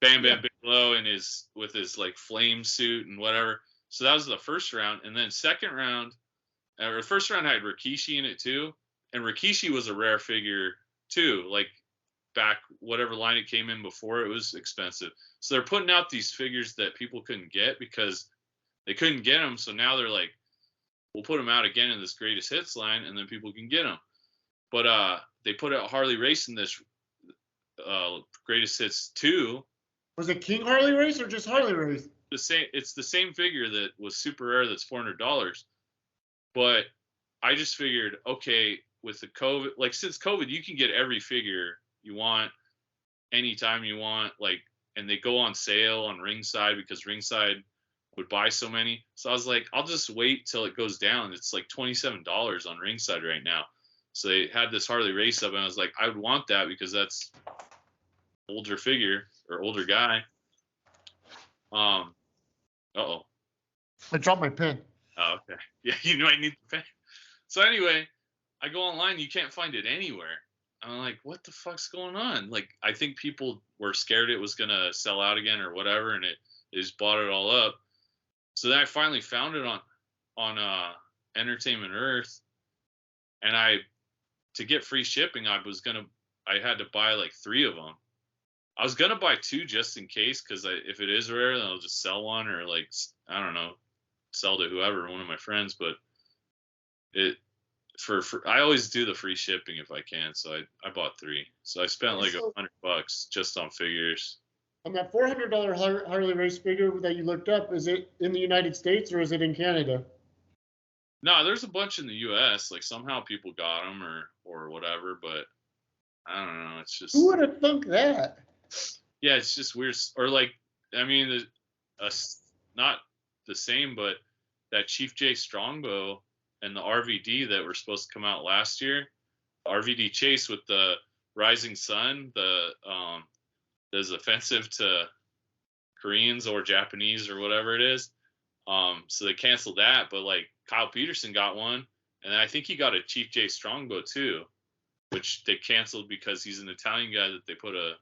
S1: Bam Bam Bigelow with his like flame suit and whatever. So that was the first round, and then second round, or first round had Rikishi in it too, and Rikishi was a rare figure too. Like back whatever line it came in before, it was expensive. So they're putting out these figures that people couldn't get because they couldn't get them. So now they're like, we'll put them out again in this greatest hits line, and then people can get them. But they put out Harley race in this greatest hits 2.
S2: Was it King Harley race or just Harley race?
S1: It's the same figure that was super rare. That's $400. But I just figured, okay, with the COVID, like since COVID, you can get every figure you want anytime you want, like, and they go on sale on Ringside because Ringside would buy so many. So I was like, I'll just wait till it goes down. It's like $27 on Ringside right now. So they had this Harley race up, and I was like, I would want that because that's older figure or older guy.
S2: I dropped my pen.
S1: Oh, okay. Yeah, you might need the pen. So anyway, I go online. You can't find it anywhere. I'm like, what the fuck's going on? Like, I think people were scared it was gonna sell out again or whatever, and it just bought it all up. So then I finally found it on Entertainment Earth, and to get free shipping, I had to buy like 3 of them. I was gonna buy 2 just in case, because if it is rare, then I'll just sell one, or like, I don't know, sell to whoever, one of my friends. But it for I always do the free shipping if I can, so I bought 3. So I spent like
S2: So
S1: $100 just on figures.
S2: on that $400 Harley race figure that you looked up, is it in the United States or is it in Canada?
S1: No, there's a bunch in the U.S. Like somehow people got them or whatever, but I don't know. It's just,
S2: Who would have thunk that?
S1: yeah, it's just weird. Or like, I mean, not the same, but that Chief J Strongbow and the RVD that were supposed to come out last year, RVD Chase with the Rising Sun, that's offensive to Koreans or Japanese or whatever it is. So they canceled that, but like Kyle Peterson got one, and I think he got a Chief J Strongbow too, which they canceled because he's an Italian guy that they put a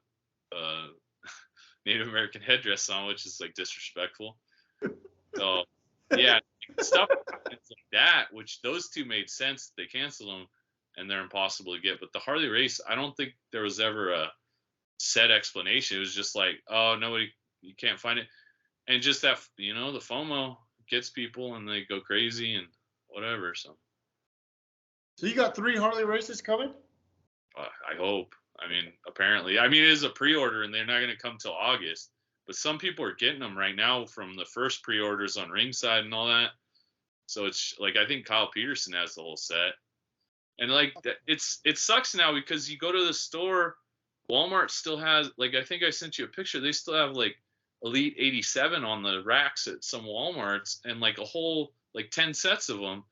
S1: Native American headdress on, which is like disrespectful. So yeah, stuff like that, which those 2 made sense. They canceled them, and they're impossible to get. But the Harley race, I don't think there was ever a set explanation. It was just like, oh, you can't find it, and just that, the FOMO gets people and they go crazy and whatever. So
S2: you got 3 Harley races coming?
S1: I hope. I mean, apparently, it is a pre-order and they're not going to come till August. But some people are getting them right now from the first pre-orders on Ringside and all that. So it's like, I think Kyle Peterson has the whole set. And like, it sucks now because you go to the store, Walmart still has, like, I think I sent you a picture. They still have like Elite 87 on the racks at some Walmarts, and like a whole like 10 sets of them.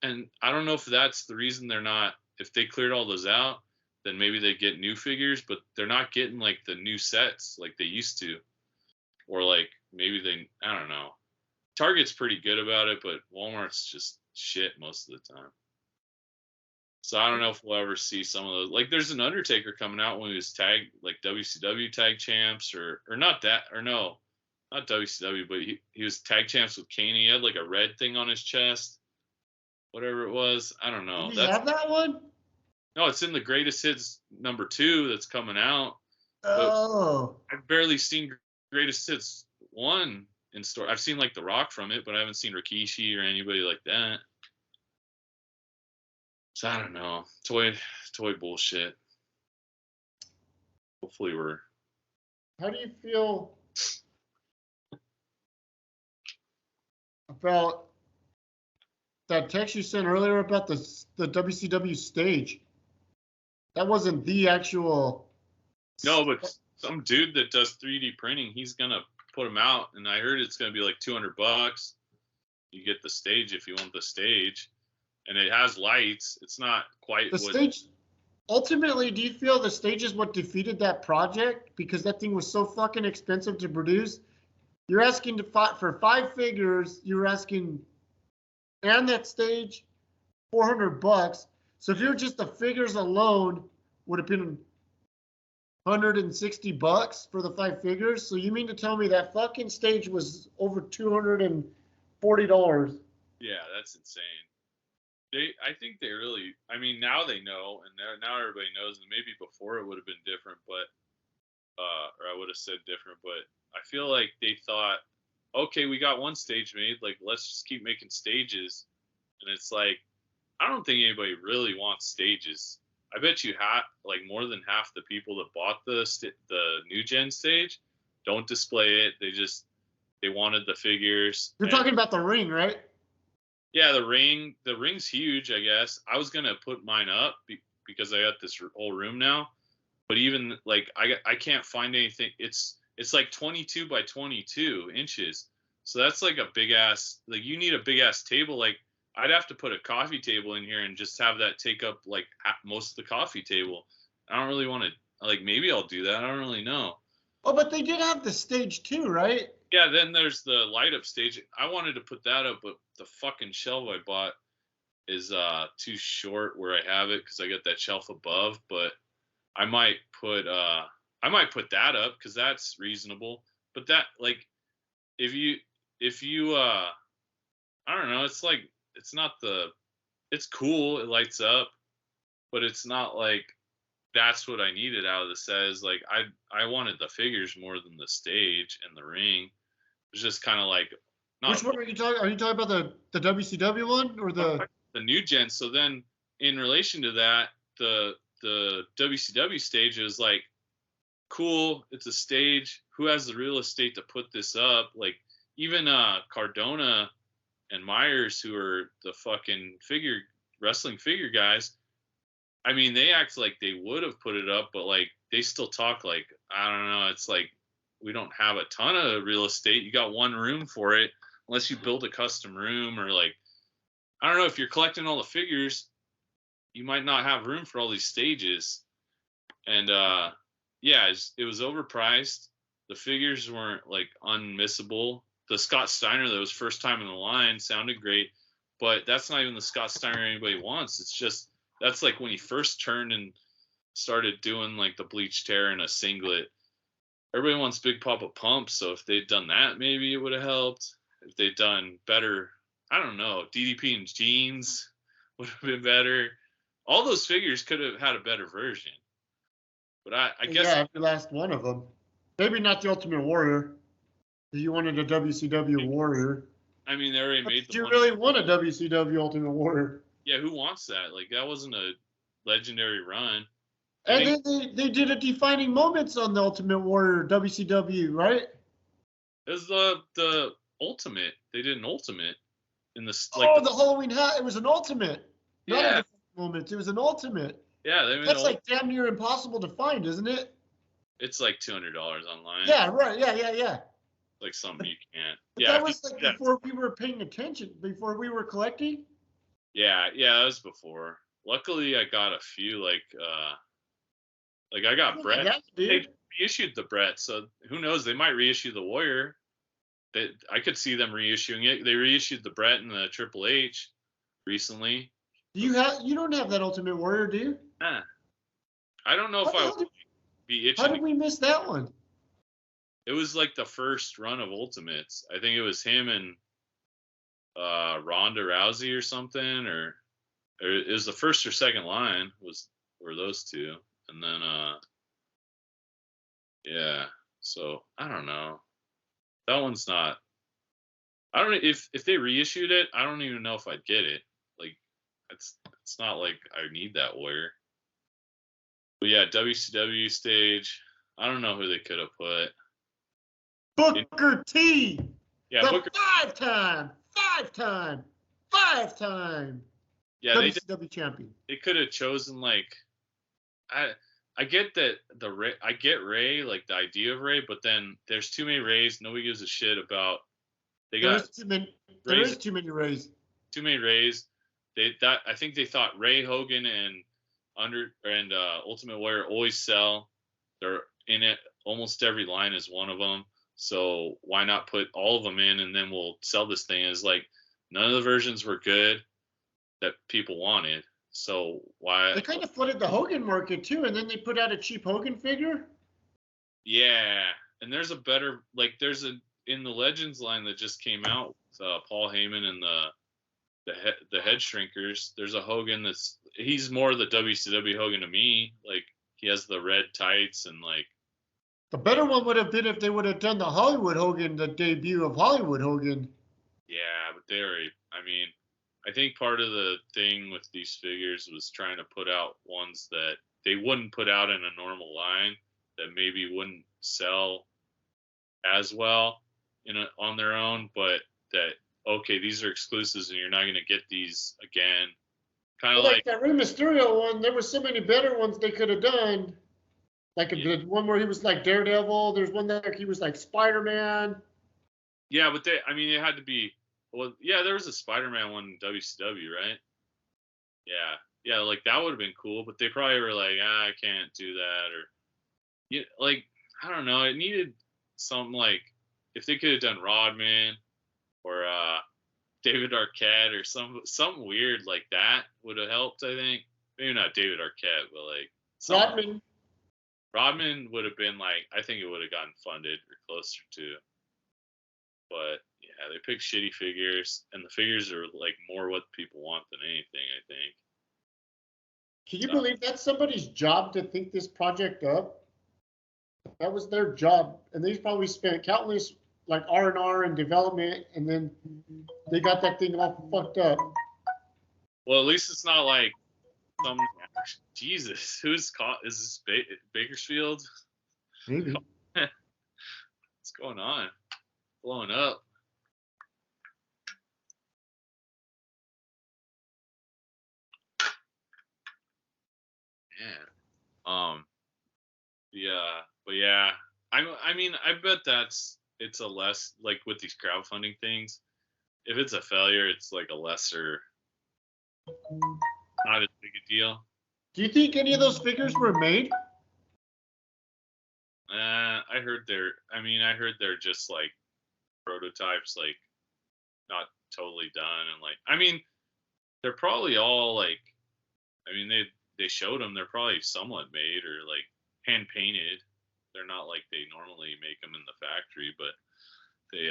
S1: And I don't know if that's the reason they're not, if they cleared all those out, then maybe they get new figures, but they're not getting like the new sets like they used to. Or like maybe I don't know. Target's pretty good about it, but Walmart's just shit most of the time. So I don't know if we'll ever see some of those. Like there's an Undertaker coming out when he was tag, like WCW tag champs, or not that, or no, not WCW, but he was tag champs with Kane. He had like a red thing on his chest, whatever it was. I don't know.
S2: Do you have that one?
S1: No, it's in the Greatest Hits #2 that's coming out.
S2: Oh.
S1: But I've barely seen Greatest Hits 1 in store. I've seen like The Rock from it, but I haven't seen Rikishi or anybody like that. So I don't know. Toy bullshit. Hopefully we're.
S2: How do you feel about that text you sent earlier about the WCW stage? That wasn't the actual.
S1: No, but some dude that does 3D printing, he's gonna put them out, and I heard it's gonna be like $200. You get the stage if you want the stage, and it has lights. It's not quite
S2: the stage. Ultimately, do you feel the stage is what defeated that project because that thing was so fucking expensive to produce? You're asking for 5 figures. You're asking, and that stage, $400. So if you're just the figures alone, would have been $160 for the 5 figures. So you mean to tell me that fucking stage was over $240?
S1: Yeah, that's insane. I think they really, now they know, and now everybody knows, and maybe before it would have been different, but, or I would have said different, but I feel like they thought, okay, we got one stage made, like, let's just keep making stages. And it's like, I don't think anybody really wants stages. I bet you like more than half the people that bought the new gen stage don't display it. They wanted the figures.
S2: You're talking about the ring, right?
S1: Yeah, the ring's huge, I guess. I was gonna put mine up because I got this whole room now, but even like I can't find anything. It's like 22 by 22 inches, so that's like a big ass. Like you need a big ass table. Like I'd have to put a coffee table in here and just have that take up like most of the coffee table. I don't really want to. Like maybe I'll do that. I don't really know.
S2: Oh, but they did have the stage too, right?
S1: Yeah, then there's the light up stage. I wanted to put that up, but the fucking shelf I bought is too short where I have it because I got that shelf above. But I might put that up because that's reasonable. But that, like, if you I don't know, it's like it's cool, it lights up, but it's not like that's what I needed out of the set. Is like I wanted the figures more than the stage and the ring. It was just kind of like not
S2: Which one are you talking? Are you talking about the WCW one or the
S1: new gen? So then, in relation to that, the WCW stage is like cool. It's a stage. Who has the real estate to put this up? Like even Cardona and Myers, who are the fucking wrestling figure guys. I mean, they act like they would have put it up, but like they still talk like, I don't know. It's like we don't have a ton of real estate. You got one room for it, unless you build a custom room, or like, I don't know, if you're collecting all the figures, you might not have room for all these stages. And yeah, it was overpriced. The figures weren't like unmissable. The Scott Steiner that was first time in the line sounded great, but that's not even the Scott Steiner anybody wants. It's just that's like when he first turned and started doing like the bleached hair and a singlet. Everybody wants Big Papa Pump, so if they'd done that, maybe it would have helped. If they'd done better, I don't know, DDP and jeans would have been better. All those figures could have had a better version. But I guess
S2: yeah, the last one of them. Maybe not the Ultimate Warrior. If you wanted a WCW Warrior.
S1: I mean, they already made the.
S2: Did you really want a WCW Ultimate Warrior?
S1: Yeah, who wants that? Like that wasn't a legendary run.
S2: And then they did a defining moments on the Ultimate Warrior WCW, right?
S1: It was the Ultimate. They did an Ultimate in the
S2: the Halloween hat. It was an Ultimate. Not
S1: yeah.
S2: a defining moment. It was an Ultimate.
S1: Yeah,
S2: that's like damn near impossible to find, isn't it?
S1: It's like $200 online.
S2: Yeah, right. Yeah.
S1: Like something you can't.
S2: But that was like before we were paying attention, before we were collecting.
S1: Yeah, that was before. Luckily, I got a few like I got Brett.
S2: Yeah,
S1: they reissued the Brett, so who knows? They might reissue the Warrior. I could see them reissuing it. They reissued the Brett and the Triple H recently.
S2: You don't have that Ultimate Warrior, do you?
S1: Nah. I don't know if I would be itching.
S2: How did we miss that one?
S1: It was like the first run of Ultimates. I think it was him and Ronda Rousey or something, or it was the first or second line were those two, and then yeah. So I don't know. That one's not. I don't if they reissued it. I don't even know if I'd get it. Like it's not like I need that Warrior. But yeah, WCW stage. I don't know who they could have put.
S2: Booker T.
S1: Yeah,
S2: the
S1: Booker.
S2: five-time.
S1: Yeah,
S2: WCW champion.
S1: They could have chosen like, I get that I get Ray, like the idea of Ray, but then there's too many Rays. Nobody gives a shit about.
S2: There is too many Rays.
S1: Too many Rays. I think they thought Ray Hogan and Ultimate Warrior always sell. They're in it. Almost every line is one of them. So why not put all of them in, and then we'll sell this thing as like none of the versions were good that people wanted. So why?
S2: They kind of flooded the Hogan market too, and then they put out a cheap Hogan figure.
S1: Yeah, and there's a better in the Legends line that just came out with Paul Heyman and the Head Shrinkers. There's a Hogan he's more the WCW Hogan to me. Like he has the red tights and like.
S2: The better one would have been if they would have done the Hollywood Hogan, the debut of Hollywood Hogan.
S1: Yeah, but I mean, I think part of the thing with these figures was trying to put out ones that they wouldn't put out in a normal line, that maybe wouldn't sell as well on their own, but that, okay, these are exclusives and you're not going to get these again. Kind of like
S2: that Rey Mysterio one, there were so many better ones they could have done. Like the one where he was like Daredevil. There's one that he was like Spider-Man.
S1: Yeah, but it had to be. Well, yeah, there was a Spider-Man one in WCW, right? Yeah, like that would have been cool. But they probably were like, I can't do that, or like I don't know. It needed something like if they could have done Rodman or David Arquette or something weird like that would have helped. I think maybe not David Arquette, but like
S2: Rodman.
S1: Rodman would have been like, I think it would have gotten funded or closer to. But yeah, they pick shitty figures, and the figures are like more what people want than anything, I think.
S2: Can you believe that's somebody's job to think this project up? That was their job, and they probably spent countless like R&R and development, and then they got that thing all fucked up.
S1: Well, at least it's not like some Jesus. Who's caught? Is this Bakersfield?
S2: Maybe.
S1: What's going on? Blowing up. Yeah. Yeah. But yeah, I mean, I bet it's a less like with these crowdfunding things. If it's a failure, it's like a lesser, not as big a deal.
S2: Do you think any of those figures were made?
S1: I heard they're just like prototypes, like not totally done, and like I mean, they're probably all like, I mean they showed them, they're probably somewhat made or like hand painted. They're not like they normally make them in the factory, but they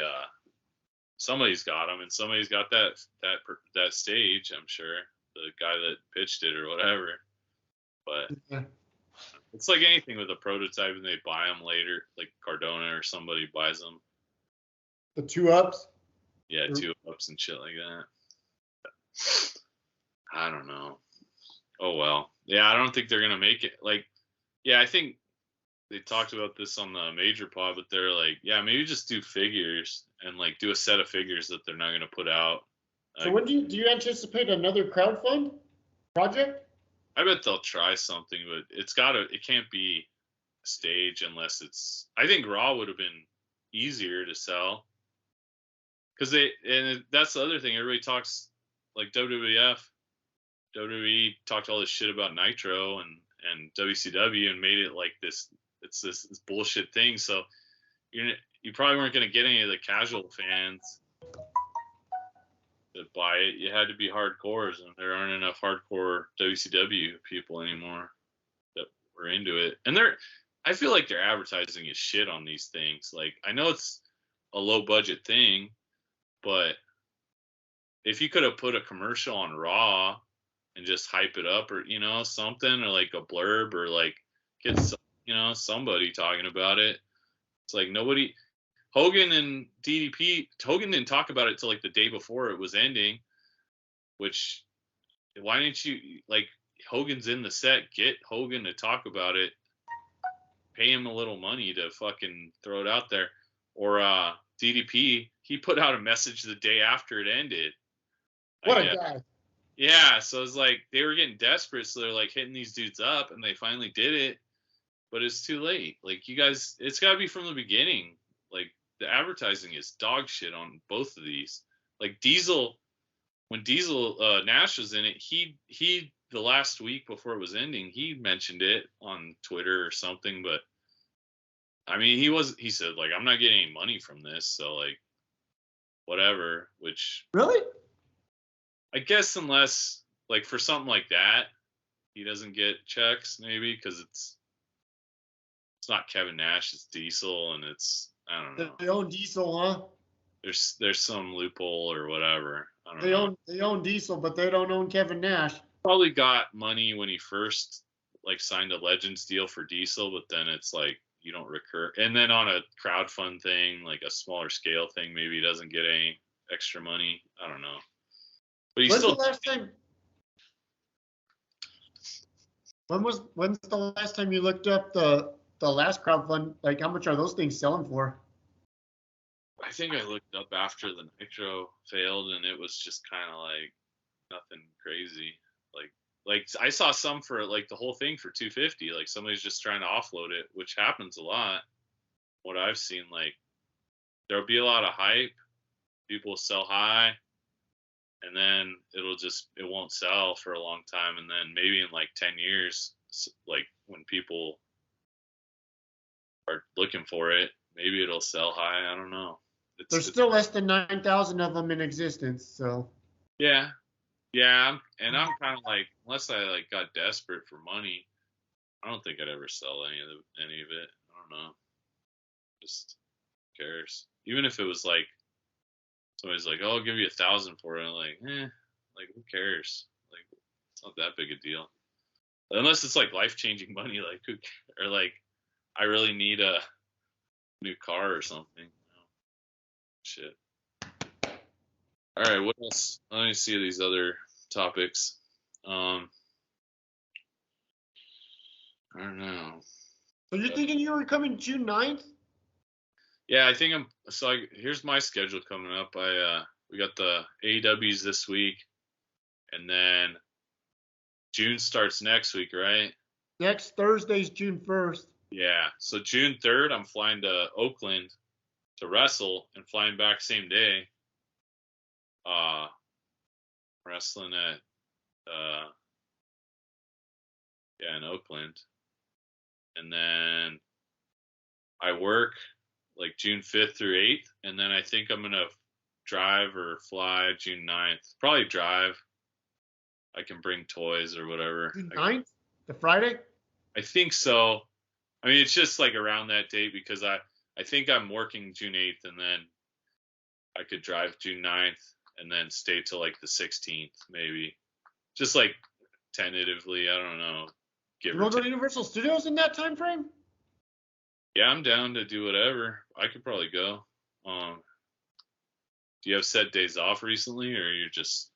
S1: somebody's got them, and somebody's got that stage. I'm sure the guy that pitched it or whatever. But
S2: Yeah.
S1: it's like anything with a prototype, and they buy them later, like Cardona or somebody buys them.
S2: The 2-ups?
S1: Yeah, 2-ups and shit like that. I don't know. Oh well. Yeah, I don't think they're gonna make it. Like, yeah, I think they talked about this on the major pod, but they're like, yeah, maybe just do figures and like do a set of figures that they're not gonna put out.
S2: So when do you anticipate another crowdfund project?
S1: I bet they'll try something, but it can't be a stage unless it's. I think Raw would have been easier to sell, because that's the other thing. Everybody talks like WWE talked all this shit about Nitro and WCW and made it like this. It's this bullshit thing. So you probably weren't going to get any of the casual fans that buy it. You had to be hardcores, and there aren't enough hardcore WCW people anymore that were into it. And I feel like their advertising is shit on these things. Like, I know it's a low budget thing, but if you could have put a commercial on Raw and just hype it up, or something, or like a blurb, or like get somebody talking about it. It's like nobody. Hogan and DDP. Hogan didn't talk about it till like the day before it was ending. Which, why didn't you, like, Hogan's in the set, get Hogan to talk about it, pay him a little money to fucking throw it out there. Or DDP, he put out a message the day after it ended.
S2: What a guy.
S1: Yeah, so it's like they were getting desperate, so they're like hitting these dudes up, and they finally did it, but it's too late. Like, you guys, it's got to be from the beginning. Like, the advertising is dog shit on both of these. Like Diesel, when Nash was in it, he the last week before it was ending, he mentioned it on Twitter or something, but I mean, he said like, I'm not getting any money from this, so like whatever, which
S2: really,
S1: I guess, unless like for something like that, he doesn't get checks, maybe, because it's not Kevin Nash, it's Diesel, and it's, I don't know.
S2: They own Diesel, huh?
S1: There's some loophole or whatever. I don't know.
S2: They own Diesel, but they don't own Kevin Nash.
S1: Probably got money when he first like signed a Legends deal for Diesel, but then it's like you don't recur. And then on a crowdfund thing, like a smaller scale thing, maybe he doesn't get any extra money. I don't know. But he's still.
S2: When's the last time you looked up the last crowdfund? Like, how much are those things selling for?
S1: I think I looked up after the Nitro failed, and it was just kind of like nothing crazy. Like I saw some for like the whole thing for $250. Like, somebody's just trying to offload it, which happens a lot. What I've seen, like, there'll be a lot of hype. People will sell high, and then it won't sell for a long time, and then maybe in like 10 years, like when people are looking for it, maybe it'll sell high. I don't know.
S2: There's still less than 9,000 of them in existence, so.
S1: Yeah, and I'm kind of like, unless I like got desperate for money, I don't think I'd ever sell any of it. I don't know. Just who cares? Even if it was like somebody's like, "Oh, I'll give you 1,000 for it," I'm like, like who cares? Like it's not that big a deal. Unless it's like life-changing money, like or like I really need a new car or something. Shit. All right, what else? Let me see these other topics. I don't know.
S2: So you're thinking you were coming June 9th?
S1: Yeah, I think I'm. So here's my schedule coming up. We got the AEWs this week, and then June starts next week, right?
S2: Next Thursday's June 1st.
S1: Yeah. So June 3rd, I'm flying to Oakland to wrestle and flying back same day. Wrestling at in Oakland, and then I work like June 5th through 8th, and then I think I'm gonna drive or fly June 9th. Probably drive. I can bring toys or whatever.
S2: June 9th? The Friday?
S1: I think so. I mean, it's just like around that date because I think I'm working June 8th, and then I could drive June 9th and then stay till like the 16th, maybe. Just like tentatively, I don't know.
S2: You want to go to Universal Studios in that time frame?
S1: Yeah, I'm down to do whatever. I could probably go. Do you have set days off recently, or you're just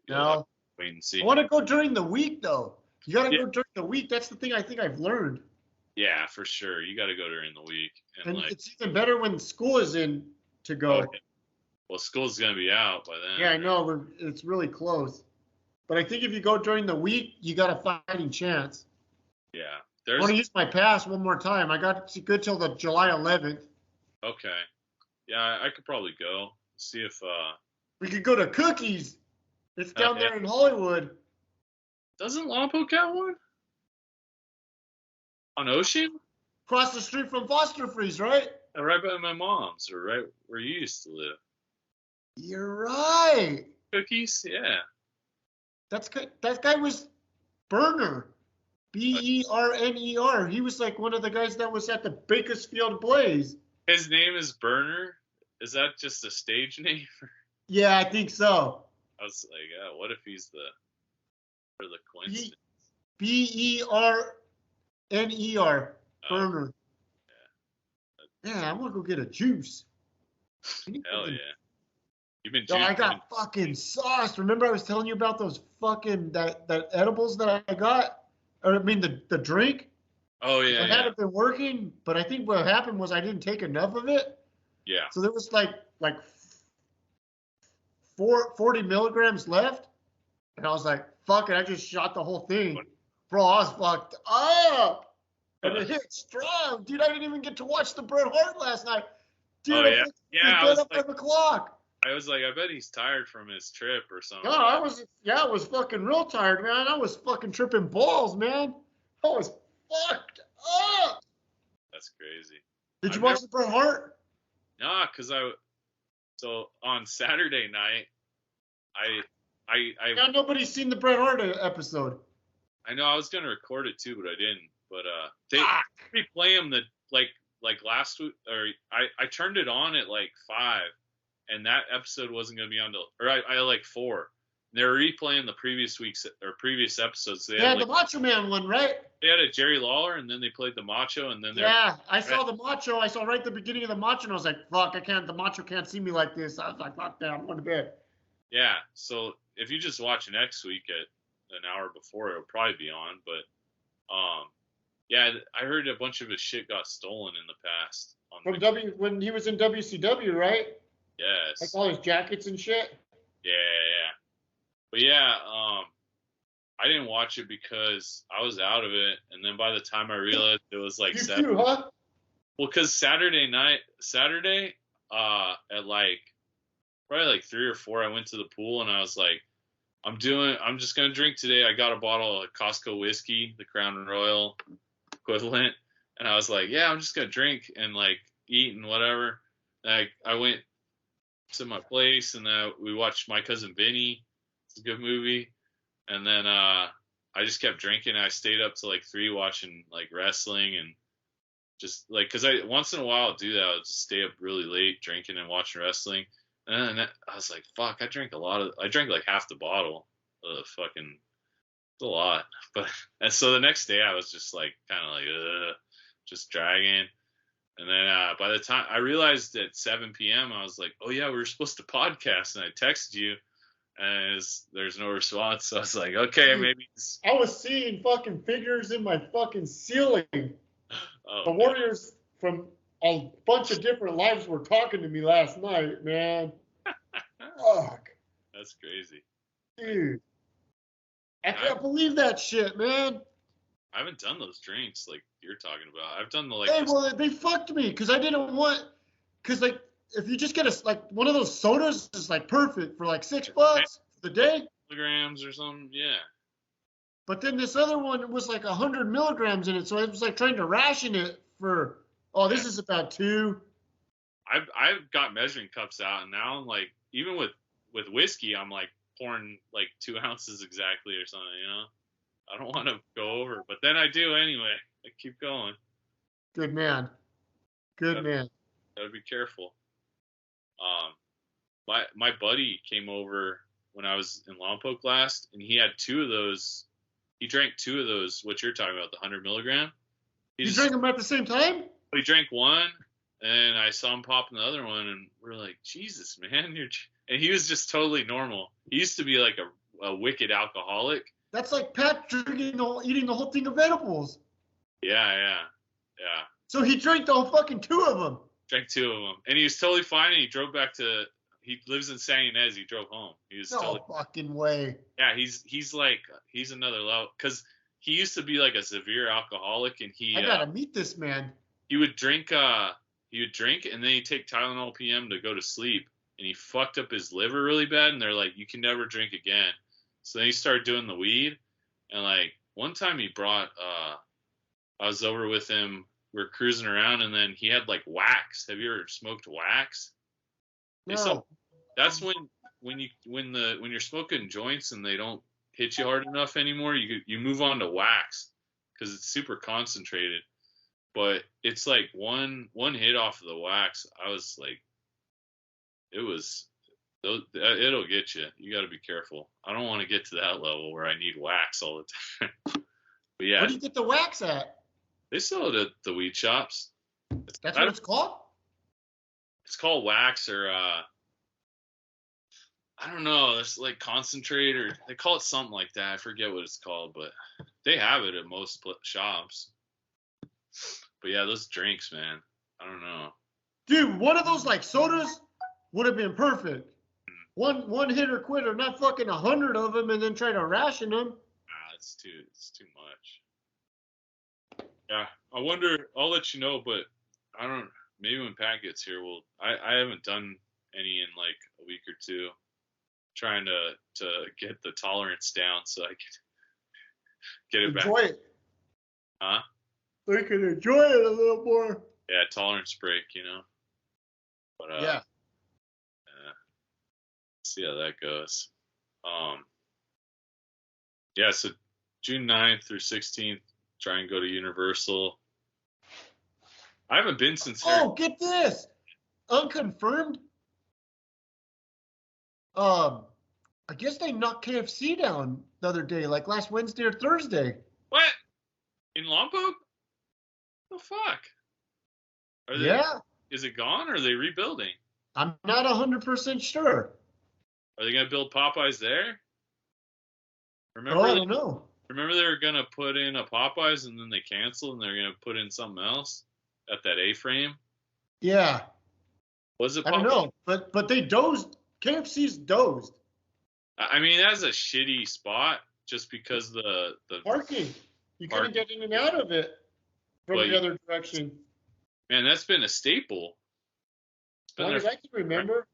S2: No.
S1: Wait and see?
S2: I want to go during the week though. You got to go during the week. That's the thing I think I've learned.
S1: Yeah, for sure. You got to go during the week.
S2: And like, it's even better when school is in to go.
S1: Okay. Well, school's gonna be out by then.
S2: Yeah, I know. It's really close. But I think if you go during the week, you got a fighting chance.
S1: Yeah.
S2: I want to use my pass one more time. I got good till the July 11th.
S1: Okay. Yeah, I could probably go. See if
S2: we could go to Cookies. It's down there in Hollywood.
S1: Doesn't Lompoc have one? On Ocean?
S2: Across the street from Foster Freeze, right?
S1: Right by my mom's, or right where you used to live.
S2: You're right.
S1: Cookies? Yeah.
S2: That guy was Burner. Berner. He was like one of the guys that was at the Bakersfield Blaze.
S1: His name is Burner? Is that just a stage name?
S2: Yeah, I think so.
S1: I was like, what if he's the coincidence?
S2: Berner. Burner. Yeah, I'm gonna go get a juice.
S1: Hell yeah. You've been
S2: I got fucking sauced. Remember I was telling you about those fucking that edibles that I got? Or I mean the drink?
S1: Oh yeah.
S2: I hadn't been working, but I think what happened was I didn't take enough of it.
S1: Yeah.
S2: So there was like 40 milligrams left. And I was like, fuck it, I just shot the whole thing. Bro, I was fucked up. And it hit strong. Dude, I didn't even get to watch the Bret Hart last night. Dude,
S1: I was
S2: at 5 o'clock.
S1: I was like, I bet he's tired from his trip or something.
S2: No, I was fucking real tired, man. I was fucking tripping balls, man. I was fucked up.
S1: That's crazy.
S2: Did you watch the Bret Hart?
S1: Nah, so on Saturday night, I
S2: nobody's seen the Bret Hart episode.
S1: I know I was gonna record it too, but I didn't. But they replay them like last week, or I turned it on at like 5, and that episode wasn't gonna be on till, or I like 4. They were replaying the previous week's or previous episodes. They had
S2: the Macho Man one, right?
S1: They had a Jerry Lawler, and then they played the Macho, and then
S2: I saw the Macho. I saw right at the beginning of the Macho, and I was like, "Fuck, the Macho can't see me like this." I was like, "Fuck that, I'm going to bed."
S1: Yeah, so if you just watch next week at an hour before, it'll probably be on. But yeah, I heard a bunch of his shit got stolen in the past.
S2: From when he was in WCW, right?
S1: Yes.
S2: Like all his jackets and shit.
S1: Yeah. But yeah, I didn't watch it because I was out of it, and then by the time I realized it was like 7.
S2: Too, huh?
S1: Well, because Saturday at like probably like 3 or 4, I went to the pool and I was like, I'm just gonna drink today. I got a bottle of Costco whiskey, the Crown Royal equivalent, and I was like, yeah, I'm just gonna drink and like eat and whatever. Like I went to my place and we watched My Cousin Vinny. It's a good movie. And then I just kept drinking. I stayed up to like 3 watching like wrestling and just like, cause I once in a while I'll do that. I'll just stay up really late drinking and watching wrestling. And then I was like, fuck, I drank like half the bottle of fucking, it's a lot. But, and so the next day I was just like, kind of like, just dragging. And then by the time I realized at 7 p.m., I was like, oh yeah, we were supposed to podcast. And I texted you and there's no response. So I was like, okay,
S2: Dude,
S1: maybe.
S2: I was seeing fucking figures in my fucking ceiling.
S1: Oh,
S2: the Warriors from a bunch of different lives were talking to me last night, man. Fuck.
S1: That's crazy.
S2: Dude. I can't believe that shit, man.
S1: I haven't done those drinks like you're talking about. I've done the like.
S2: Hey, well, they fucked me because I didn't want, because like if you just get one of those sodas is like perfect for like $6 for the day.
S1: Milligrams or something, yeah.
S2: But then this other one was like 100 milligrams in it, so I was like trying to ration it for. Oh, this is about 2.
S1: I've got measuring cups out, and now I'm like, even with whiskey, I'm like pouring like 2 ounces exactly or something, you know. I don't want to go over, but then I do anyway. I keep going.
S2: Good man. Good man.
S1: Gotta be careful. My buddy came over when I was in Lompoc last, and he had 2 of those. He drank 2 of those. What you're talking about, the 100 milligram.
S2: You drank them at the same time?
S1: He drank one, and I saw him popping the other one, and we're like, Jesus, man, and he was just totally normal. He used to be like a wicked alcoholic.
S2: That's like Pat eating the whole thing of edibles.
S1: Yeah.
S2: So he drank the whole fucking 2 of them.
S1: Drank 2 of them, and he was totally fine. And he drove back to. He lives in San Ynez. He drove home. He was
S2: fucking way.
S1: Yeah, he's another level because he used to be like a severe alcoholic, and
S2: I gotta meet this man.
S1: He would drink. He would drink, and then he'd take Tylenol PM to go to sleep, and he fucked up his liver really bad. And they're like, you can never drink again. So then he started doing the weed, and like one time he brought. I was over with him. We were cruising around, and then he had like wax. Have you ever smoked wax?
S2: No.
S1: So that's when you're smoking joints and they don't hit you hard enough anymore, you move on to wax because it's super concentrated. But it's like one hit off of the wax. I was like, it'll get you. You got to be careful. I don't want to get to that level where I need wax all the time. But yeah.
S2: Where do you get the wax at?
S1: They sell it at the weed shops.
S2: That's what it's called?
S1: It's called wax, or I don't know. It's like concentrate, or they call it something like that. I forget what it's called, but they have it at most shops. But yeah, those drinks, man. I don't know. Dude,
S2: one of those like sodas would have been perfect. One hit or quit, or not fucking 100 of them and then try to ration them.
S1: It's too much. Yeah, I wonder. I'll let you know, but I don't. Maybe when Pat gets here, I haven't done any in like a week or 2. Trying to get the tolerance down so I can get it back.
S2: Enjoy it.
S1: Huh?
S2: So you can enjoy it a little more.
S1: Yeah, tolerance break, you know. But
S2: yeah.
S1: See how that goes. Yeah, so June 9th through 16th, try and go to Universal. I haven't been since.
S2: Oh, get this! Unconfirmed. I guess they knocked KFC down the other day, like last Wednesday or Thursday.
S1: What? In Lompoc? The fuck?
S2: Yeah.
S1: Is it gone, or are they rebuilding?
S2: I'm not 100% sure.
S1: Are they gonna build Popeyes there?
S2: Remember? I don't know.
S1: Remember they were gonna put in a Popeyes and then they canceled and they're gonna put in something else at that A-frame.
S2: Yeah.
S1: Was it Popeyes?
S2: I don't know, but they dozed. KFC's dozed.
S1: I mean, that's a shitty spot just because the
S2: parking. You couldn't get in and out of it from the other direction.
S1: Man, that's been a staple.
S2: As long as I can remember.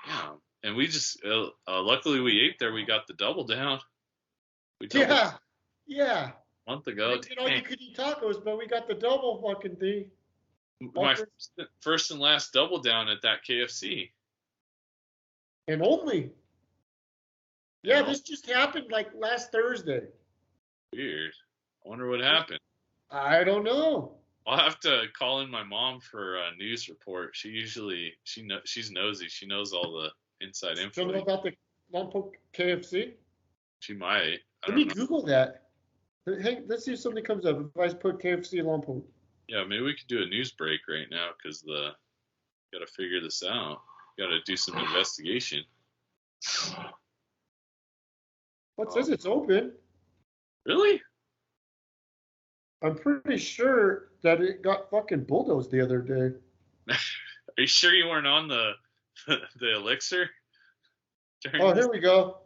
S1: Yeah, and we just luckily we ate there. We got the double down.
S2: Yeah.
S1: A month ago.
S2: You could eat tacos, but we got the double fucking thing.
S1: My first and last double down at that KFC.
S2: And only. Yeah, this just happened like last Thursday.
S1: Weird. I wonder what happened.
S2: I don't know.
S1: I'll have to call in my mom for a news report. She's nosy. She knows all the inside info.
S2: Don't know about the Lompoc KFC?
S1: She might.
S2: Let me Google that. Hey, let's see if something comes up. If I put KFC Lompoc.
S1: Yeah, maybe we could do a news break right now because got to figure this out. Got to do some investigation.
S2: Well, it says it's open.
S1: Really?
S2: I'm pretty sure that it got fucking bulldozed the other day.
S1: Are you sure you weren't on the elixir?
S2: Oh, here we go.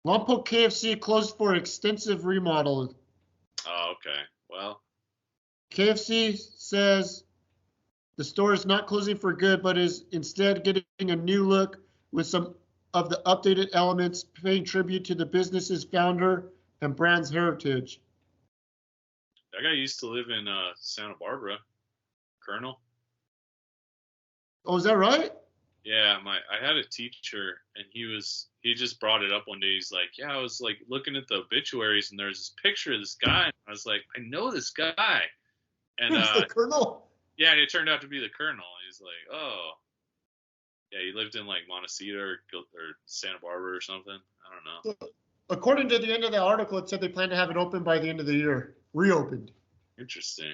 S2: Lompoc KFC closed for extensive remodel.
S1: Oh, okay. Well,
S2: KFC says the store is not closing for good, but is instead getting a new look with some of the updated elements, paying tribute to the business's founder and brand's heritage.
S1: that guy used to live in Santa Barbara, Colonel.
S2: Oh, is that right?
S1: Yeah, I had a teacher, and he just brought it up one day. He's like, yeah, I was like looking at the obituaries, and there's this picture of this guy. And I was like, I know this guy. And
S2: the Colonel.
S1: Yeah, and it turned out to be the Colonel. He's like, oh, yeah, he lived in like Montecito or Santa Barbara or something. I don't know.
S2: According to the end of the article, it said they plan to have it open by the end of the year, reopened.
S1: Interesting.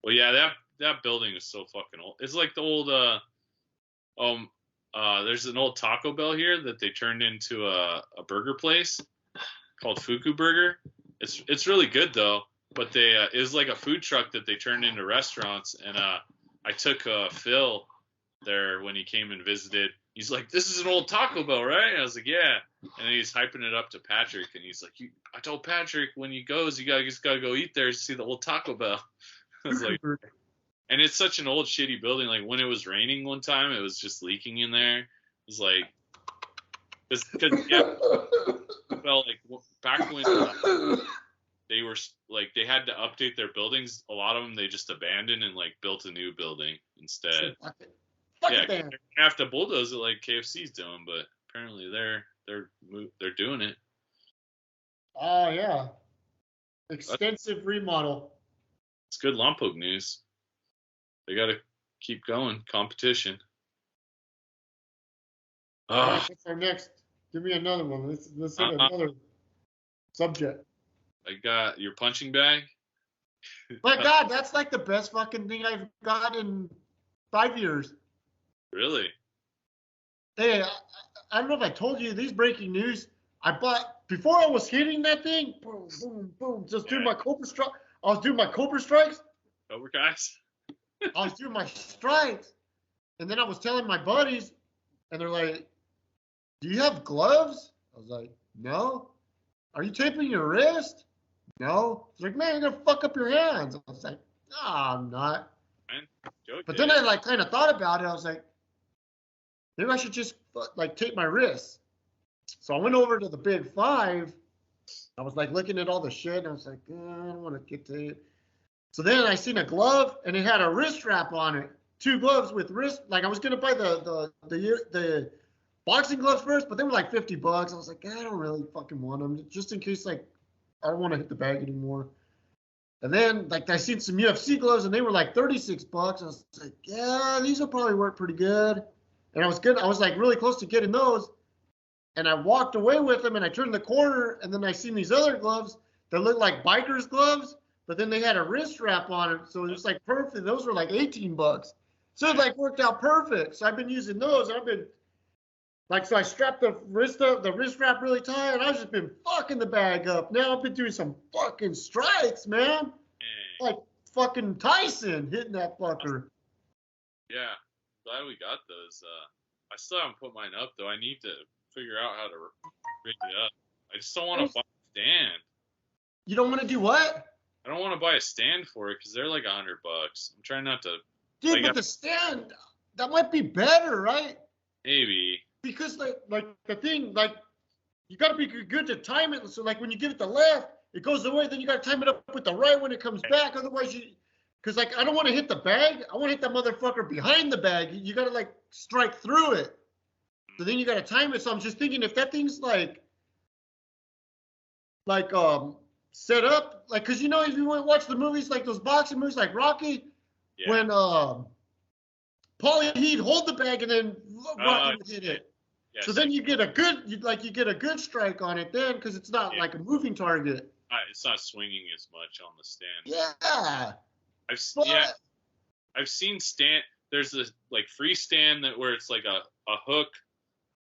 S1: Well, yeah, that building is so fucking old. It's like the old there's an old Taco Bell here that they turned into a burger place called Fuku Burger. It's really good though, but it was like a food truck that they turned into restaurants. And I took Phil there when he came and visited. He's like, "This is an old Taco Bell, right?" And I was like, "Yeah." And then he's hyping it up to Patrick, and he's like, "I told Patrick when he goes, you just gotta go eat there to see the old Taco Bell." I was like. And it's such an old shitty building. Like when it was raining one time, it was just leaking in there. It was like, because yeah, well, like back when they were like they had to update their buildings. A lot of them they just abandoned and like built a new building instead. Yeah, they have to bulldoze it like KFC's doing, but apparently they're doing it.
S2: Oh yeah, extensive remodel.
S1: It's good Lompoc news. They got to keep going. Competition.
S2: Right, what's our next? Give me another one. Let's hit another subject.
S1: I got your punching bag.
S2: My God, that's like the best fucking thing I've got in 5 years.
S1: Really?
S2: Hey, I don't know if I told you these breaking news. I bought before I was hitting that thing. Boom, boom, boom. Just doing my Cobra strike. I was doing my Cobra strikes.
S1: Cobra guys.
S2: I was doing my strikes, and then I was telling my buddies, and they're like, "Do you have gloves?" I was like, "No." "Are you taping your wrist?" "No." It's like, "Man, you're gonna fuck up your hands." I was like, "No, I'm not." But then I like kind of thought about it. I was like, maybe I should just like tape my wrists. So I went over to the Big Five. I was like looking at all the shit, and I was like, I don't want to get taped. So then I seen a glove, and it had a wrist strap on it. 2 gloves with wrist. Like I was gonna buy the boxing gloves first, but they were like $50. I was like, I don't really fucking want them, just in case like I don't want to hit the bag anymore. And then like I seen some UFC gloves, and they were like $36. I was like, yeah, these will probably work pretty good. And I was good. I was like really close to getting those, and I walked away with them, and I turned the corner, and then I seen these other gloves that looked like bikers gloves. But then they had a wrist strap on it, so it was like perfect. Those were like $18. So it like worked out perfect. So I've been using those. I've been like, so I strapped the wrist strap really tight, and I've just been fucking the bag up. Now I've been doing some fucking strikes, man. Like fucking Tyson hitting that fucker.
S1: Yeah, glad we got those. I still haven't put mine up though. I need to figure out how to rig it up. I just don't want to buy a stand.
S2: You don't want to do what?
S1: I don't want to buy a stand for it because they're like $100. I'm trying not to.
S2: Dude, but the stand, that might be better, right?
S1: Maybe.
S2: Because like the thing, like you got to be good to time it. So like when you give it the left, it goes away. Then you got to time it up with the right when it comes back. Otherwise because like I don't want to hit the bag. I want to hit that motherfucker behind the bag. You got to like strike through it. So then you got to time it. So I'm just thinking if that thing's like set up, like, because if you watch the movies, like those boxing movies like Rocky,
S1: Yeah.
S2: when Paulie, he'd hold the bag and then Rocky would hit it.
S1: Yeah,
S2: so then you get a good strike on it then, because it's not like a moving target.
S1: It's not swinging as much on the stand.
S2: Yeah.
S1: I've seen stand. There's this like free stand where it's like a hook,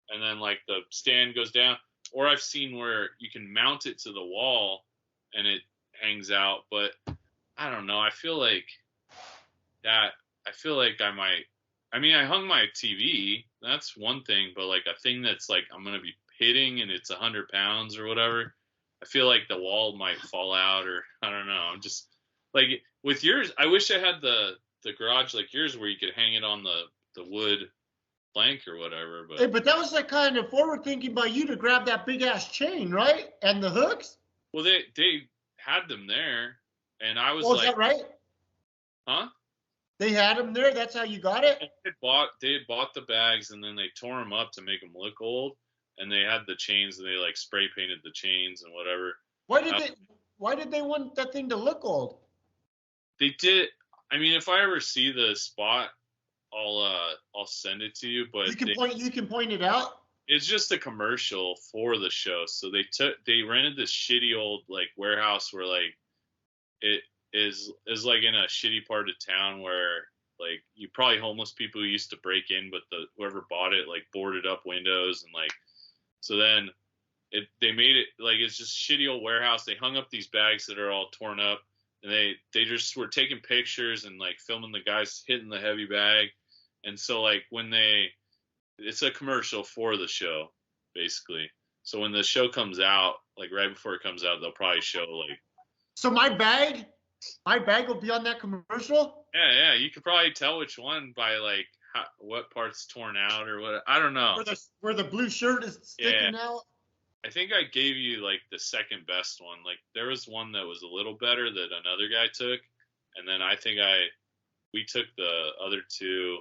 S1: and then like the stand goes down. Or I've seen where you can mount it to the wall and it hangs out. But I don't know. I feel like I might. I mean, I hung my TV. That's one thing. But like a thing that's like I'm gonna be hitting and it's 100 pounds or whatever. I feel like the wall might fall out, or I don't know. I'm just like with yours. I wish I had the garage like yours where you could hang it on the wood plank or whatever. But
S2: hey, but that was like kind of forward thinking by you to grab that big ass chain, right? And the hooks.
S1: Well, they had them there, and I was
S2: like, is that right?
S1: Huh?
S2: They had them there. That's how you got it.
S1: They had bought the bags, and then they tore them up to make them look old. And they had the chains, and they like spray painted the chains and whatever.
S2: Why did they want that thing to look old?
S1: They did. I mean, if I ever see the spot, I'll send it to you. But
S2: you can point it out.
S1: It's just a commercial for the show. So they rented this shitty old like warehouse where like it is like in a shitty part of town where like you probably homeless people who used to break in, but whoever bought it like boarded up windows and like. So then they made it like it's just shitty old warehouse. They hung up these bags that are all torn up, and they just were taking pictures and like filming the guys hitting the heavy bag. And so like it's a commercial for the show basically. So when the show comes out, like right before it comes out, they'll probably show like.
S2: So my bag will be on that commercial?
S1: Yeah, you could probably tell which one by like what part's torn out or what. I don't know.
S2: Where the blue shirt is sticking out?
S1: I think I gave you like the second best one. Like there was one that was a little better that another guy took, and then I think we took the other two.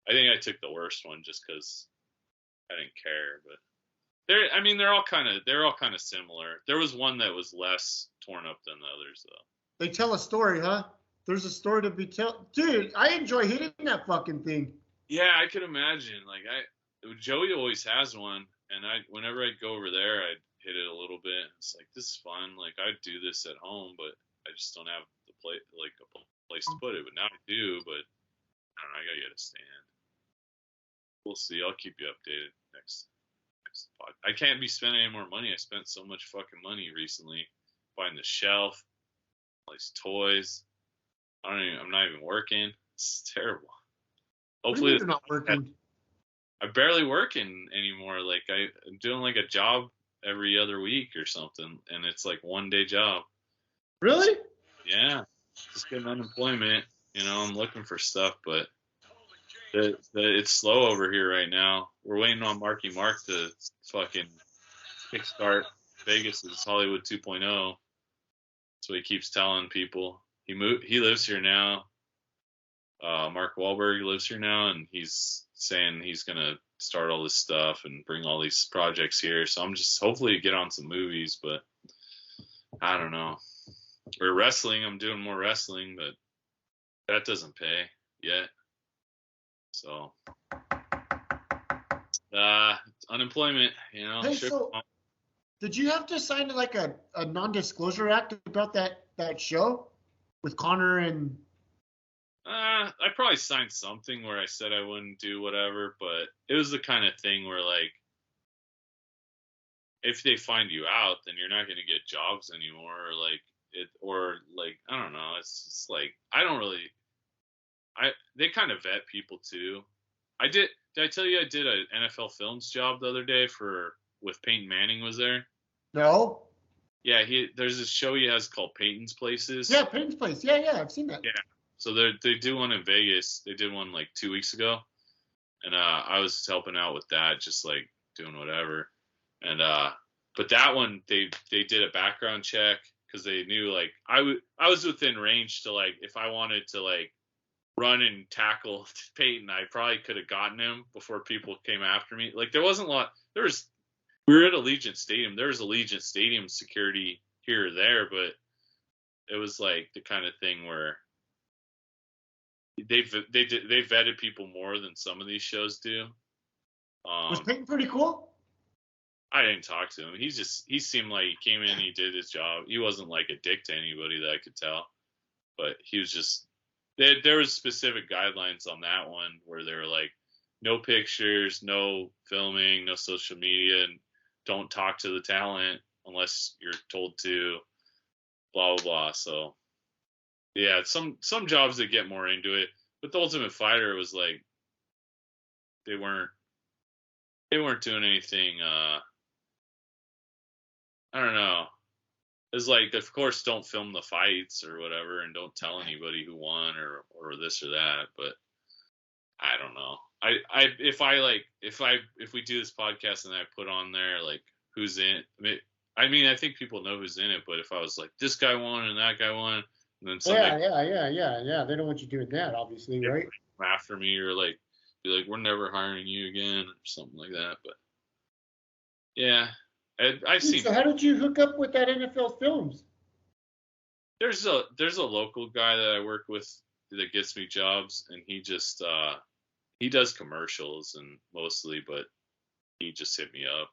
S1: I think I took the worst one just because I didn't care. But they're all kind of similar. There was one that was less torn up than the others though.
S2: They tell a story, huh? There's a story to be told. Dude, I enjoy hitting that fucking thing.
S1: Yeah, I could imagine. Like Joey always has one, and whenever I'd go over there, I'd hit it a little bit. It's like, this is fun. Like I'd do this at home, but I just don't have a place to put it. But now I do. But I don't know. I gotta get a stand. We'll see. I'll keep you updated next pod. I can't be spending any more money. I spent so much fucking money recently buying the shelf, all these toys. I'm not even working. It's terrible. Hopefully
S2: you're not working.
S1: I barely work anymore. Like I'm doing like a job every other week or something, and it's like 1-day job.
S2: Really?
S1: Yeah. Just getting unemployment. I'm looking for stuff, but it's slow over here right now. We're waiting on Marky Mark to fucking kickstart Vegas' Hollywood 2.0. That's what he keeps telling people. He lives here now. Mark Wahlberg lives here now, and he's saying he's gonna start all this stuff and bring all these projects here. So I'm just hopefully get on some movies, but I don't know. Or wrestling, I'm doing more wrestling, but that doesn't pay yet. So unemployment,
S2: Hey, so did you have to sign like a non-disclosure act about that show with Connor and?
S1: I probably signed something where I said I wouldn't do whatever, but it was the kind of thing where like if they find you out, then you're not going to get jobs anymore, or I don't know. It's just like they kind of vet people too. Did I tell you I did an NFL Films job the other day with Peyton Manning was there?
S2: No.
S1: Yeah, there's this show he has called Peyton's Places.
S2: Yeah, Peyton's Place. Yeah, I've seen that.
S1: Yeah. So they do one in Vegas. They did one like 2 weeks ago, and I was helping out with that, just like doing whatever. And but that one they did a background check because they knew like I was within range to like if I wanted to like run and tackle Peyton, I probably could have gotten him before people came after me. Like there wasn't a lot. We were at Allegiant Stadium. There was Allegiant Stadium security here or there, but it was like the kind of thing where they vetted people more than some of these shows do.
S2: Was Peyton pretty cool?
S1: I didn't talk to him. He seemed like he came in, he did his job. He wasn't like a dick to anybody that I could tell, but he was just. There was specific guidelines on that one where they were like, no pictures, no filming, no social media, and don't talk to the talent unless you're told to, blah, blah, blah. So, yeah, some jobs that get more into it. But the Ultimate Fighter was like, they weren't doing anything, I don't know. It's like, of course, don't film the fights or whatever, and don't tell anybody who won or this or that. But I don't know. If we do this podcast and I put on there like who's in, I mean, I think people know who's in it. But if I was like, this guy won and that guy won, and then somebody
S2: yeah, they don't want you doing that, obviously, right?
S1: After me or like be like, we're never hiring you again or something like that. But yeah. I've seen.
S2: So how did you hook up with that NFL Films?
S1: There's a local guy that I work with that gets me jobs, and he just he does commercials and mostly, but he just hit me up.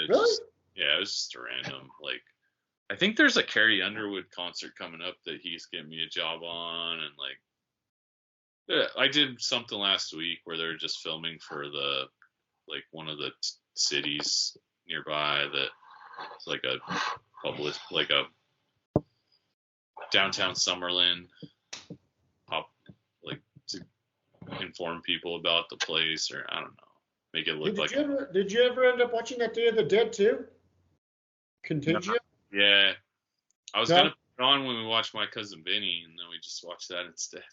S2: Really?
S1: Yeah, it was just a random. Like, I think there's a Carrie Underwood concert coming up that he's getting me a job on, and like, yeah, I did something last week where they're just filming for one of the cities nearby that it's like a public, like a downtown Summerlin, like to inform people about the place, or I don't know, make it look like.
S2: Did you ever end up watching that Day of the Dead too? Contagion?
S1: Yeah, I was gonna put it on when we watched My Cousin Vinny, and then we just watched that instead.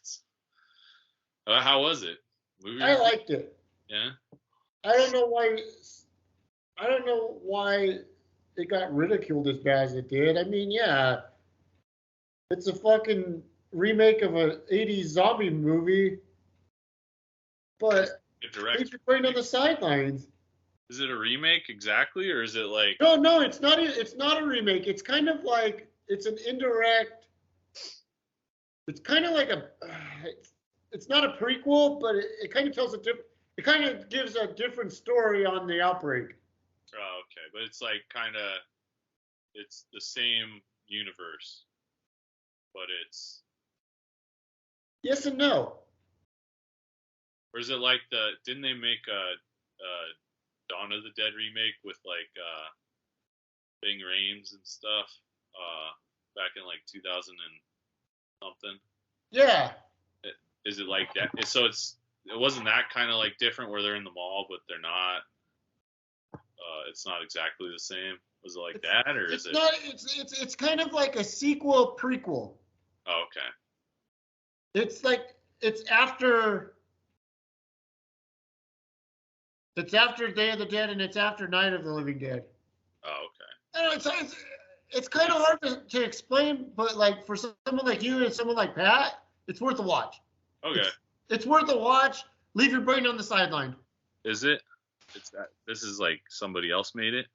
S1: How was it?
S2: I liked it.
S1: Yeah.
S2: I don't know why it got ridiculed as bad as it did. I mean, yeah, it's a fucking remake of an 80s zombie movie, but leave your brain on the sidelines.
S1: Is it a remake exactly, or is it like?
S2: No, it's not. It's not a remake. It's kind of like it's an indirect. It's kind of like it's not a prequel, but it kind of tells a different. It kind of gives a different story on the outbreak.
S1: Oh, okay, but it's like it's the same universe, but it's.
S2: Yes and no.
S1: Or is it like didn't they make a Dawn of the Dead remake with like Ving Rhames and stuff back in like 2000 and something?
S2: Yeah.
S1: Is it like that? So it wasn't that kind of like different where they're in the mall but they're not. It's not exactly the same. Was it like that, or is it?
S2: Not. It's kind of like a sequel prequel.
S1: Oh, okay.
S2: It's like it's after Day of the Dead and it's after Night of the Living Dead.
S1: Oh, okay.
S2: And it's kind of hard to explain, but like for someone like you and someone like Pat, it's worth a watch.
S1: Okay.
S2: It's worth a watch. Leave your brain on the sideline.
S1: Is it? This is like somebody else made it?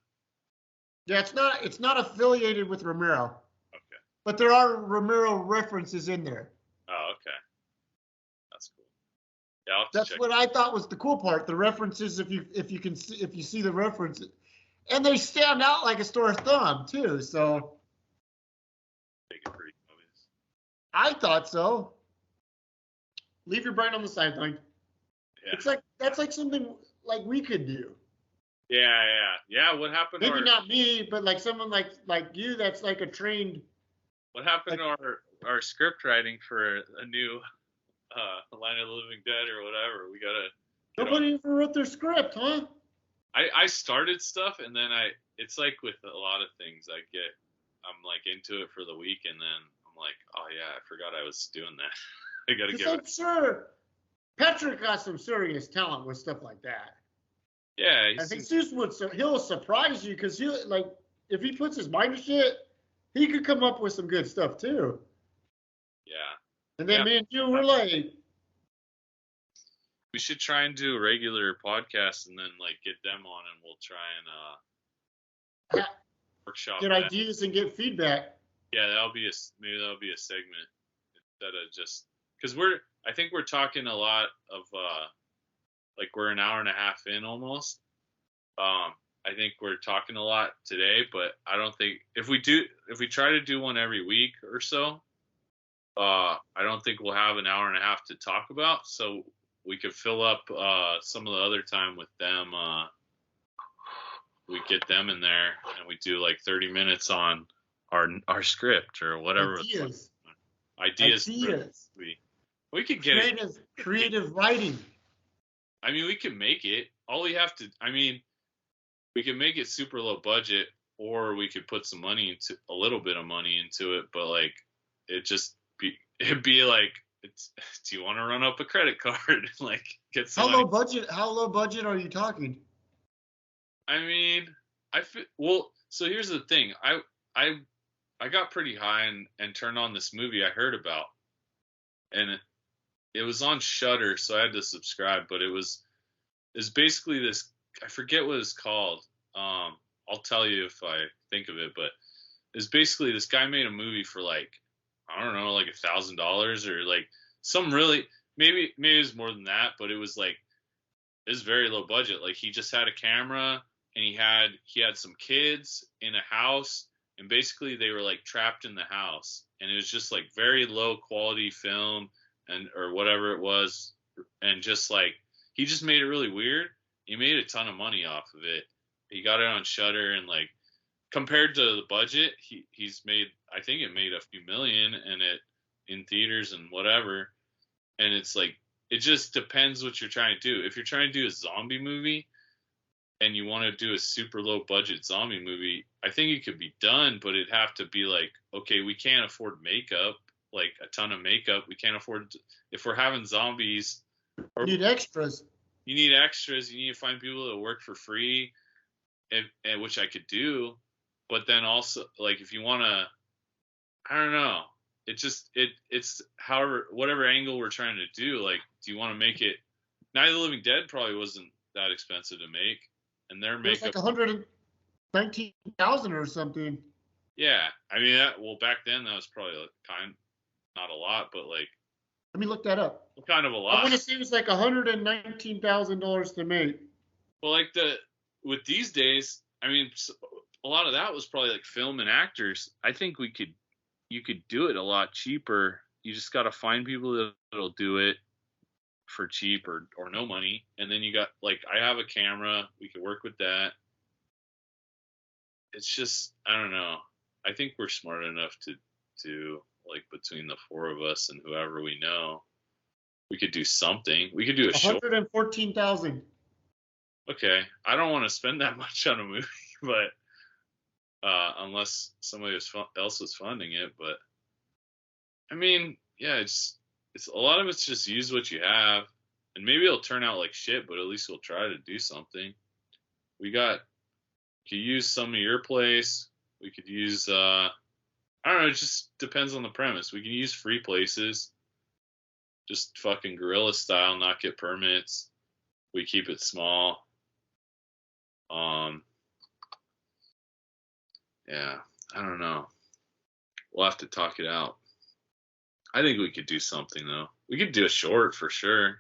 S2: Yeah, it's not affiliated with Romero.
S1: Okay.
S2: But there are Romero references in there.
S1: Oh, okay. That's cool. Yeah,
S2: that's what I thought was the cool part. The references, if you see the references, and they stand out like a sore thumb too. So.
S1: Make it pretty obvious.
S2: I thought so. Leave your brain on the sideline. Yeah. That's like something like we could do.
S1: Yeah. What happened?
S2: Maybe not me, but like someone like you that's like a trained.
S1: What happened to our script writing for a new Line of the Living Dead or whatever? We gotta.
S2: Nobody ever wrote their script, huh?
S1: I started stuff and then it's like with a lot of things I'm like into it for the week and then I'm like, oh yeah, I forgot I was doing that. I gotta get.
S2: I'm sure Patrick got some serious talent with stuff like that.
S1: Yeah,
S2: I think he'll surprise you because if he puts his mind to shit, he could come up with some good stuff too.
S1: Yeah,
S2: And then me and you were like,
S1: we should try and do a regular podcast and then like get them on and we'll try and workshop
S2: get
S1: that.
S2: ideas and get feedback.
S1: Yeah, maybe that'll be a segment instead of just because I think we're talking a lot of like we're an hour and a half in almost. I think we're talking a lot today, but I don't think if we try to do one every week or so, I don't think we'll have an hour and a half to talk about. So we could fill up some of the other time with them. We get them in there and we do like 30 minutes on our script or whatever. Ideas. We could get
S2: creative writing.
S1: I mean, we can make it. All we have to, I mean, we can make it super low budget, or we could put some a little bit of money into it. But like, it'd be like, do you want to run up a credit card? Like, get some.
S2: How low budget are you talking?
S1: I mean, so here's the thing. I got pretty high and turned on this movie I heard about, and it was on Shudder, so I had to subscribe. But it's basically this. I forget what it's called. I'll tell you if I think of it. But it's basically this guy made a movie for like, I don't know, like $1,000 or like some really maybe it was more than that. But it was like very low budget. Like he just had a camera and he had some kids in a house. And basically they were like trapped in the house, and it was just like very low quality film or whatever it was. And just like, he just made it really weird. He made a ton of money off of it. He got it on Shudder, and like compared to the budget, he's made, I think it made a few million in theaters and whatever. And it's like, it just depends what you're trying to do. If you're trying to do a zombie movie and you want to do a super low budget zombie movie, I think it could be done, but it'd have to be like, okay, we can't afford makeup, like a ton of makeup. We can't afford if we're having zombies.
S2: You need extras.
S1: You need extras. You need to find people that work for free, and which I could do. But then also, like, if you want to, I don't know. It's however, whatever angle we're trying to do. Like, do you want to make it? Night of the Living Dead probably wasn't that expensive to make, and their makeup.
S2: It was like $119,000 or something.
S1: Yeah, I mean, back then that was probably not a lot, but like.
S2: Let me look that up.
S1: Kind of a lot.
S2: I want to say it was like $119,000 to make.
S1: Well, like with these days, I mean, a lot of that was probably like film and actors. I think you could do it a lot cheaper. You just got to find people that'll do it for cheap or no money. And then you got, like, I have a camera. We could work with that. It's just, I don't know. I think we're smart enough to like, between the four of us and whoever we know, we could do something. We could do a show.
S2: $114,000.
S1: Okay, I don't want to spend that much on a movie, but unless somebody else was funding it. But I mean, yeah, it's a lot of it's just use what you have, and maybe it'll turn out like shit, but at least we'll try to do something. We could use some of your place. We could use I don't know, it just depends on the premise. We can use free places, just fucking guerrilla style, not get permits. We keep it small. Yeah, I don't know. We'll have to talk it out. I think we could do something, though. We could do a short for sure.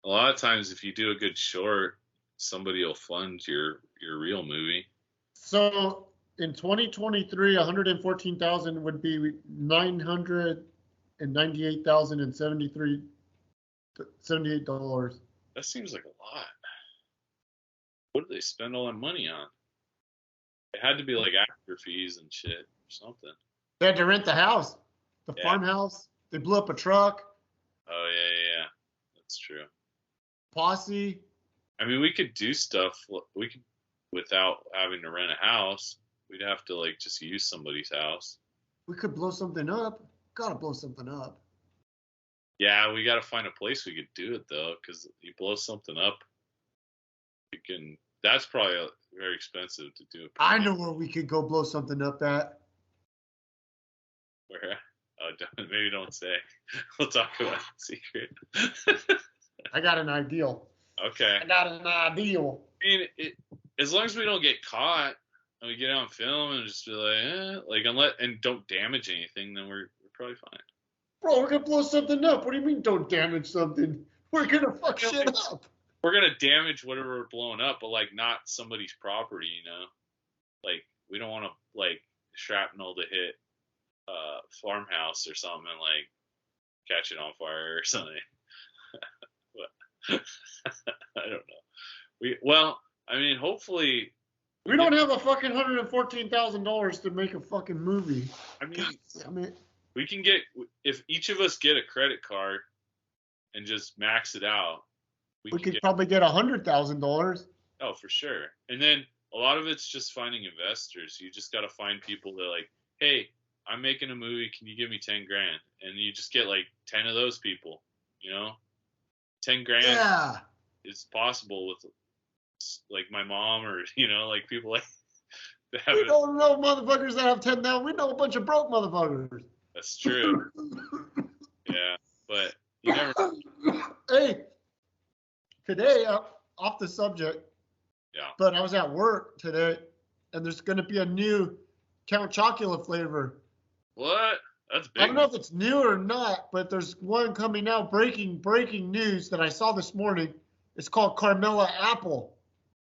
S1: A lot of times, if you do a good short, somebody will fund your real movie.
S2: So in 2023, 114,000 would be $998,078.
S1: That seems like a lot. What did they spend all that money on? It had to be like actor fees and shit or something.
S2: They had to rent the house, the farmhouse. They blew up a truck.
S1: Oh yeah. That's true.
S2: Posse.
S1: I mean, we could do stuff. We could, without having to rent a house. We'd have to like just use somebody's house.
S2: We could blow something up. Gotta blow something up.
S1: Yeah, we gotta find a place we could do it though, because you blow something up, you can. That's probably very expensive to do.
S2: I know where we could go blow something up at.
S1: Where? Oh, maybe don't say. We'll talk about the secret.
S2: I got an ideal.
S1: Okay.
S2: I got an ideal.
S1: I mean, as long as we don't get caught and we get on film and just be like, and don't damage anything, then we're probably fine.
S2: Bro, we're gonna blow something up. What do you mean don't damage something? We're gonna fuck shit up.
S1: We're gonna damage whatever we're blowing up, but like not somebody's property, you know? Like we don't want to like shrapnel to hit farmhouse or something and like catch it on fire or something. But, I don't know. I mean, hopefully
S2: we don't have a fucking $114,000 to make a fucking movie.
S1: I mean,
S2: God,
S1: we can get, if each of us get a credit card and just max it out,
S2: we could probably get $100,000.
S1: Oh, for sure. And then a lot of it's just finding investors. You just got to find people that are like, hey, I'm making a movie. Can you give me 10 grand? And you just get like 10 of those people, you know? 10 grand is possible with like my mom or, you know, like people like that have
S2: we don't know motherfuckers that have 10 now. We know a bunch of broke motherfuckers.
S1: That's true. Yeah, but you never know.
S2: Hey, today, off the subject,
S1: yeah,
S2: but I was at work today, and there's going to be a new Count Chocula flavor.
S1: What? That's big.
S2: I don't know if it's new or not, but there's one coming out, breaking news that I saw this morning. It's called Carmela Apple.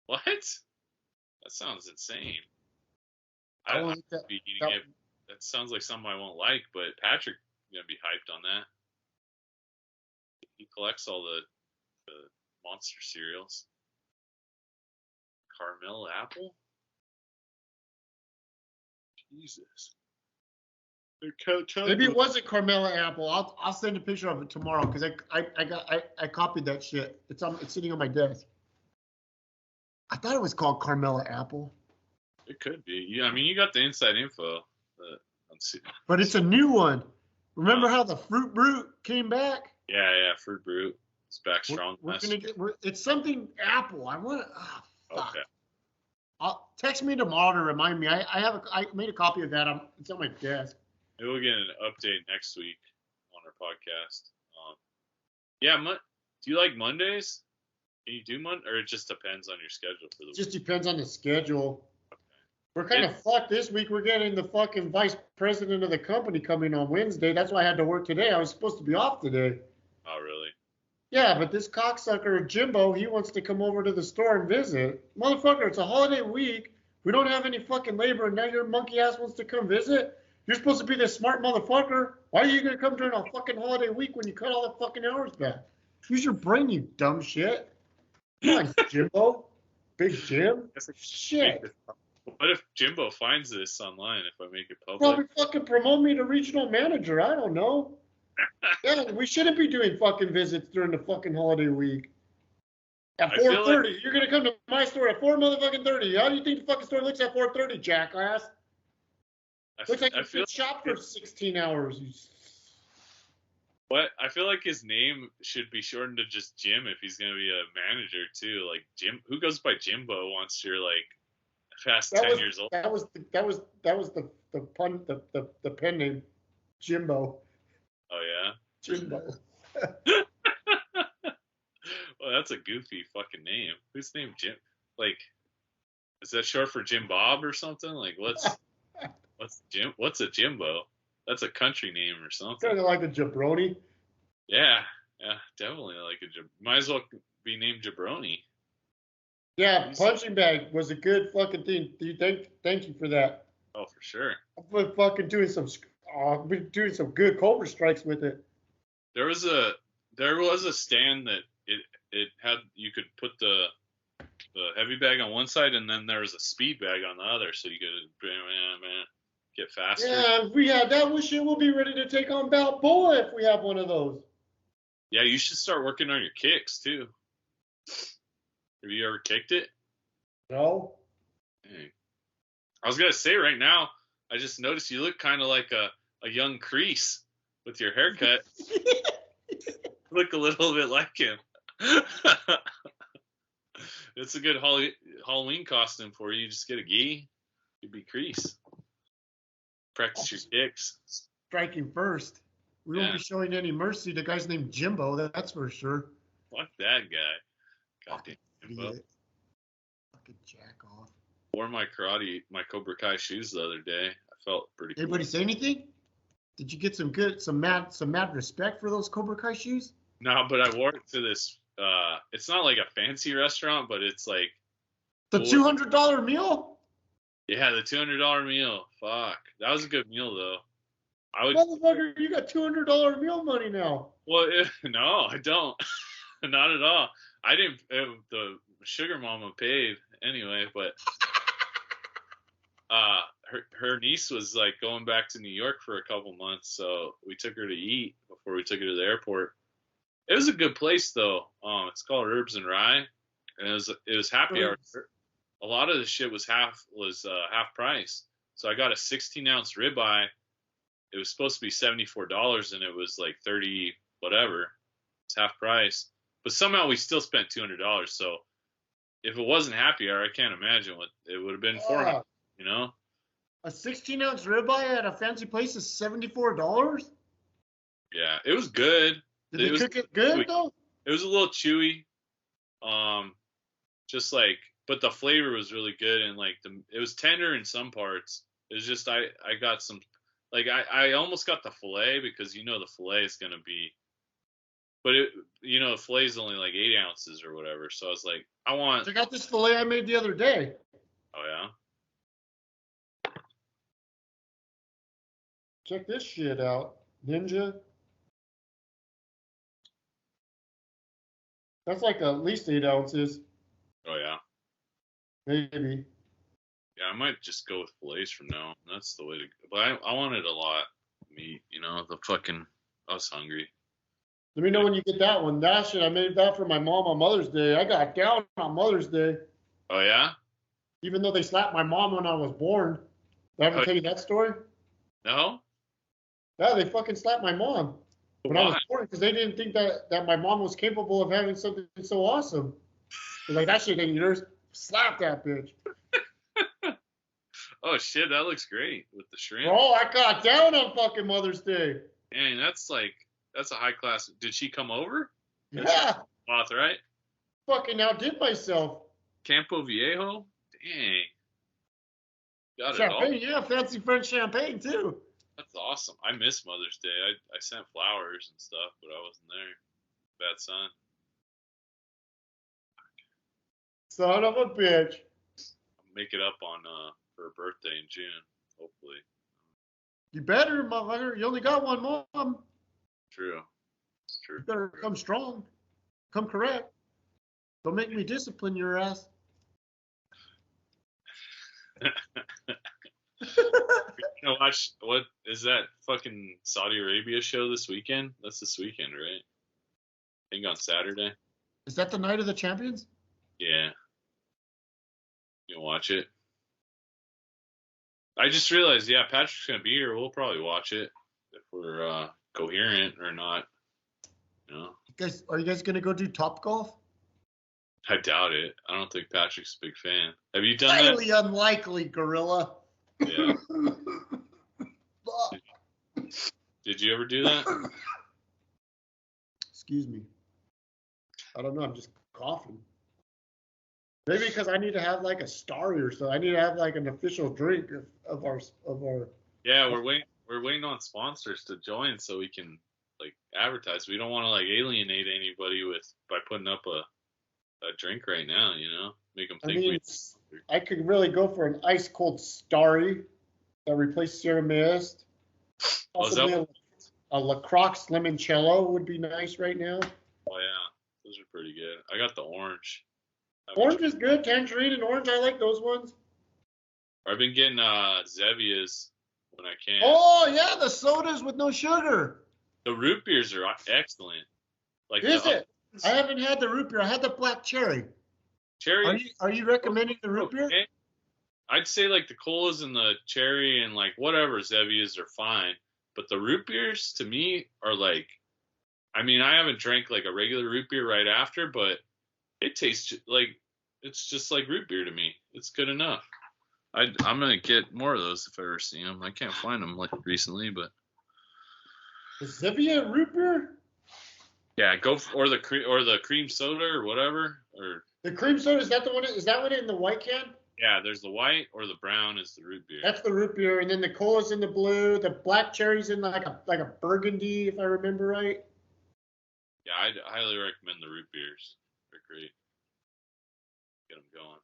S1: What? That sounds insane. I won't be eating it. That sounds like something I won't like, but Patrick's going to be hyped on that. He collects all the monster cereals. Carmel Apple? Jesus.
S2: Maybe it wasn't Carmela Apple. I'll send a picture of it tomorrow because I copied that shit. It's sitting on my desk. I thought it was called Carmela Apple.
S1: It could be. Yeah, I mean, you got the inside info.
S2: But it's a new one. Remember how the Fruit Brute came back?
S1: Yeah, Fruit Brute. It's back strong.
S2: It's something Apple. I want to. Oh,
S1: okay.
S2: Text me tomorrow to remind me. I made a copy of that. It's on my desk.
S1: Maybe we'll get an update next week on our podcast. Yeah, do you like Mondays? Can you do Monday, or it just depends on your schedule for the week?
S2: It just depends on the schedule. Okay. We're kind of fucked this week. We're getting the fucking vice president of the company coming on Wednesday. That's why I had to work today. I was supposed to be off today.
S1: Oh, really?
S2: Yeah, but this cocksucker, Jimbo, he wants to come over to the store and visit. Motherfucker, it's a holiday week. We don't have any fucking labor, and now your monkey ass wants to come visit? You're supposed to be this smart motherfucker. Why are you going to come during a fucking holiday week when you cut all the fucking hours back? Use your brain, you dumb shit. Come on, Jimbo. Big Jim. Shit.
S1: What if Jimbo finds this online if I make it public?
S2: Probably fucking promote me to regional manager. I don't know. Yeah, we shouldn't be doing fucking visits during the fucking holiday week. At 4:30, you're going to come to my store at 4:30. How do you think the fucking store looks at 4:30, jackass? Looks like you shop for 16 hours.
S1: What? I feel like his name should be shortened to just Jim if he's gonna be a manager too. Like Jim, who goes by Jimbo once you're like past 10 years old.
S2: That was the pun, the pen name, Jimbo.
S1: Oh yeah.
S2: Jimbo.
S1: Well, that's a goofy fucking name. Who's named Jim? Like, is that short for Jim Bob or something? Like, what's a Jimbo? That's a country name or something.
S2: Kind of like a jabroni.
S1: Yeah, definitely like might as well be named Jabroni.
S2: Yeah, punching bag was a good fucking thing. Thank you for that.
S1: Oh, for sure.
S2: I've been fucking doing some good Cobra strikes with it.
S1: There was a stand that it had, you could put the heavy bag on one side and then there was a speed bag on the other, so you could get faster.
S2: Yeah, if we had that shit, we'll be ready to take on Balboa if we have one of those.
S1: Yeah, you should start working on your kicks too. Have you ever kicked it?
S2: No.
S1: Dang. I was gonna say right now, I just noticed you look kind of like a young Crease with your haircut. Look a little bit like him. It's a good Halloween costume for you. Just get a gi. You'd be Crease. Practice your kicks.
S2: striking first. We won't be showing any mercy. The guy's named Jimbo, that's for sure.
S1: Fuck that guy. Goddamn Jimbo.
S2: Idiot. Fucking jack off.
S1: Wore my Cobra Kai shoes the other day. I felt pretty cool.
S2: Anybody say anything? Did you get some mad respect for those Cobra Kai shoes?
S1: No, but I wore it to this. It's not like a fancy restaurant, but it's like
S2: the $200 meal.
S1: Yeah, the $200 meal. Fuck, that was a good meal though.
S2: Motherfucker, you got $200 meal money now.
S1: Well, no, I don't. Not at all. I didn't. The sugar mama paid anyway, but her niece was like going back to New York for a couple months, so we took her to eat before we took her to the airport. It was a good place though. It's called Herbs and Rye, and it was happy hour. A lot of the shit was half price. So I got a 16-ounce ribeye. It was supposed to be $74, and it was like 30 whatever. It's half price. But somehow we still spent $200. So if it wasn't happy hour, I can't imagine what it would have been for me. You know,
S2: a 16-ounce ribeye at a fancy place is $74.
S1: Yeah, it was good.
S2: Did they cook it good though?
S1: It was a little chewy. Just like, but the flavor was really good, and like it was tender in some parts. It was just I got some, like I almost got the fillet because the fillet is gonna be, but the fillet is only like 8 ounces or whatever. So I was like, I
S2: got this fillet I made the other day.
S1: Oh yeah.
S2: Check this shit out, Ninja. That's like at least 8 ounces.
S1: Oh yeah.
S2: Maybe.
S1: Yeah, I might just go with fillets from now on. That's the way to go. But I wanted a lot of meat, I was hungry.
S2: Let me know when you get that one. That shit, I made that for my mom on Mother's Day. I got down on Mother's Day.
S1: Oh, yeah?
S2: Even though they slapped my mom when I was born. Did I ever tell you that story?
S1: No?
S2: Yeah, they fucking slapped my mom when I was born because they didn't think that my mom was capable of having something so awesome. They're like, that shit ain't yours. Slap that bitch.
S1: Oh, shit, that looks great with the shrimp.
S2: Oh, I got down on fucking Mother's Day.
S1: Dang, that's a high class. Did she come over?
S2: Yeah.
S1: Moth, right?
S2: Fucking outdid myself.
S1: Campo Viejo? Dang. Got
S2: champagne,
S1: it all.
S2: Yeah, fancy French champagne, too.
S1: That's awesome. I miss Mother's Day. I sent flowers and stuff, but I wasn't there. Bad son.
S2: Son of a bitch.
S1: I'll make it up on for her birthday in June, hopefully.
S2: You better, motherfucker. You only got one mom.
S1: True. It's true.
S2: You better come strong. Come correct. Don't make me discipline your ass.
S1: Watch, what is that fucking Saudi Arabia show this weekend? That's this weekend, right? I think on Saturday.
S2: Is that the night of the champions?
S1: Yeah. You watch it? I just realized, yeah, Patrick's gonna be here. We'll probably watch it if we're coherent or not.
S2: Are you guys gonna go do Top Golf?
S1: I doubt it. I don't think Patrick's a big fan. Have you done that?
S2: Highly unlikely, Gorilla.
S1: Yeah. Did you ever do that?
S2: Excuse me. I don't know. I'm just coughing. Maybe because I need to have like a starry or so. I need to have like an official drink of our.
S1: Yeah, we're waiting on sponsors to join so we can like advertise. We don't want to like alienate anybody by putting up a drink right now. Make them think.
S2: I could really go for an ice cold starry that replaces Sierra Mist. Possibly a LaCroix limoncello would be nice right now.
S1: Oh yeah, those are pretty good. I got the orange.
S2: Orange is good. Tangerine and orange, I like those ones.
S1: I've been getting Zevias when I can.
S2: Oh yeah, the sodas with no sugar.
S1: The root beers are excellent.
S2: Is it? I haven't had the root beer. I had the black cherry.
S1: Cherry.
S2: Are you recommending the root beer?
S1: I'd say like the colas and the cherry and like whatever Zevias are fine, but the root beers to me are like, I mean, I haven't drank like a regular root beer right after, but it tastes like it's just like root beer to me. It's good enough. I'm gonna get more of those if I ever see them. I can't find them like recently, but
S2: The Zevia root beer?
S1: Yeah, or the cream soda or whatever. Or
S2: The cream soda, is that the one? Is that one in the white can?
S1: yeah, there's the white or the brown is the root beer.
S2: That's the root beer, and then the cola's in the blue. The black cherry's in like a burgundy, if I remember right.
S1: Yeah, I'd highly recommend the root beers. They're great. Get them going.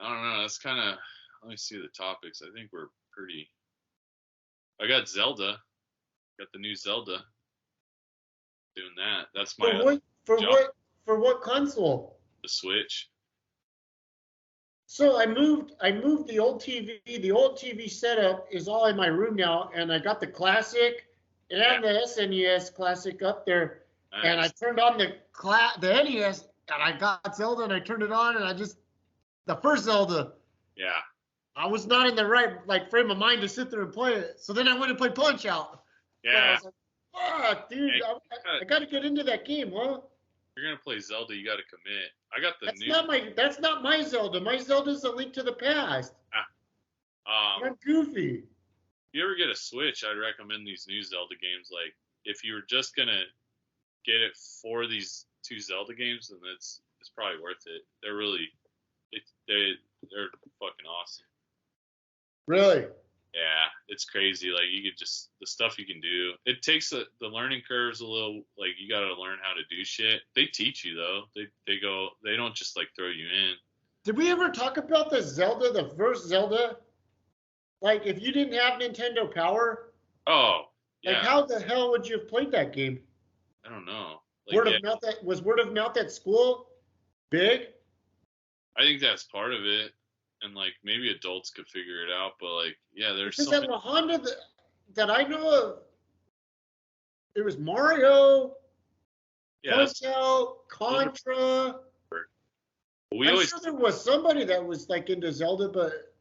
S1: I don't know. That's kind of. Let me see the topics. I think we're pretty. I got Zelda. Got the new Zelda. Doing that. That's my
S2: For what console?
S1: The Switch.
S2: So I moved the old TV. The old TV setup is all in my room now, and I got the classic and the SNES classic up there. Nice. And I turned on the NES, and I got Zelda, and I turned it on, and the first Zelda.
S1: Yeah.
S2: I was not in the right frame of mind to sit there and play it. So then I went and played Punch Out.
S1: Yeah.
S2: I was like, fuck, dude, I got to get into that game, huh?
S1: If you're gonna play Zelda, you got to commit. I got the
S2: That's not my Zelda. My Zelda's A Link to the Past. I'm goofy.
S1: If you ever get a Switch, I'd recommend these new Zelda games. Like, if you were just gonna get it for these two Zelda games, then it's probably worth it. They're really, they're fucking awesome.
S2: Really?
S1: Yeah, it's crazy. Like, you could just, the stuff you can do. It takes the learning curves a little, like, you got to learn how to do shit. They teach you, though. They don't just, like, throw you in.
S2: Did we ever talk about the first Zelda? Like, if you didn't have Nintendo Power?
S1: Oh, yeah.
S2: Like, how the hell would you have played that game?
S1: I don't know. Like,
S2: was word of mouth at school big?
S1: I think that's part of it. And, like, maybe adults could figure it out, but, like, yeah, there's
S2: something. Because at La Honda that I know of, it was Mario, Punch Out, Contra. I'm sure there was somebody that was, like, into Zelda, but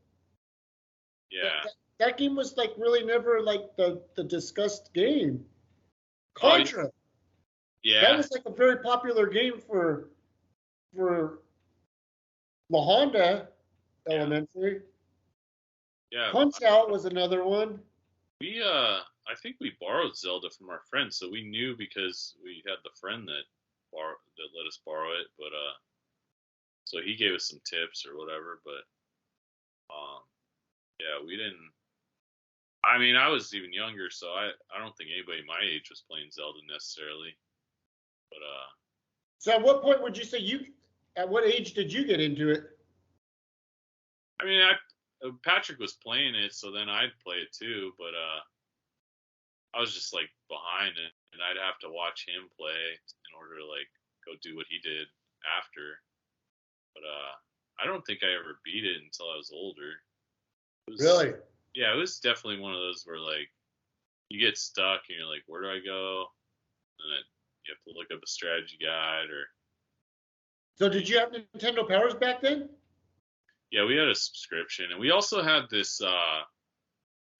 S1: yeah,
S2: that game was, like, really never, like, the discussed game. Contra.
S1: Yeah.
S2: That was, like, a very popular game for La Honda. Elementary.
S1: Yeah.
S2: Punch Out was another one.
S1: I think we borrowed Zelda from our friend, so we knew because we had the friend that let us borrow it, but so he gave us some tips or whatever, but yeah, we didn't. I mean, I was even younger, so I don't think anybody my age was playing Zelda necessarily, but
S2: So at what point would you say at what age did you get into it?
S1: I mean, Patrick was playing it, so then I'd play it too, but I was just like behind it, and I'd have to watch him play in order to like go do what he did after. But I don't think I ever beat it until I was older.
S2: Really?
S1: Yeah, it was definitely one of those where like you get stuck and you're like, where do I go? And then you have to look up a strategy guide or.
S2: So did you have Nintendo Powers back then?
S1: Yeah, we had a subscription, and we also had this.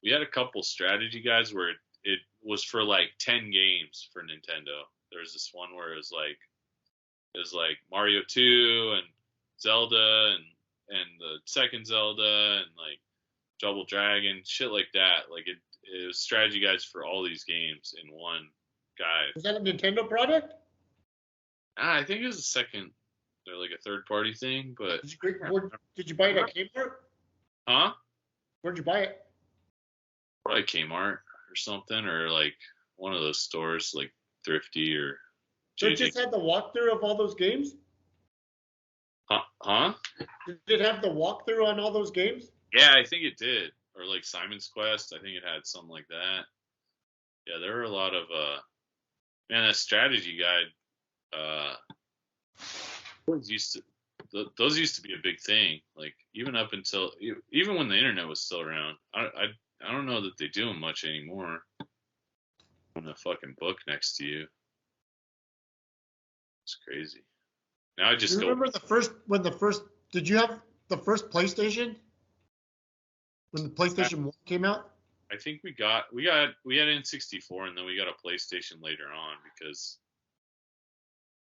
S1: We had a couple strategy guides where it was for like 10 games for Nintendo. There was this one where it was like Mario 2 and Zelda and the second Zelda and like Double Dragon, shit like that. Like it was strategy guides for all these games in one guide.
S2: Was that a Nintendo product?
S1: I think it was a second. They're like a third-party thing, but
S2: did you buy it at Kmart?
S1: Huh?
S2: Where'd you buy it?
S1: Probably Kmart or something, or like one of those stores, like Thrifty or.
S2: So it just had the walkthrough of all those games?
S1: Huh?
S2: Did it have the walkthrough on all those games?
S1: Yeah, I think it did. Or like Simon's Quest, I think it had something like that. Yeah, there were a lot of that strategy guide. Those used to be a big thing. Like even when the internet was still around. I don't know that they do them much anymore. On a fucking book next to you. It's crazy. Now I just
S2: remember did you have the first PlayStation? When the PlayStation 1 came out?
S1: I think we had N64 and then we got a PlayStation later on because.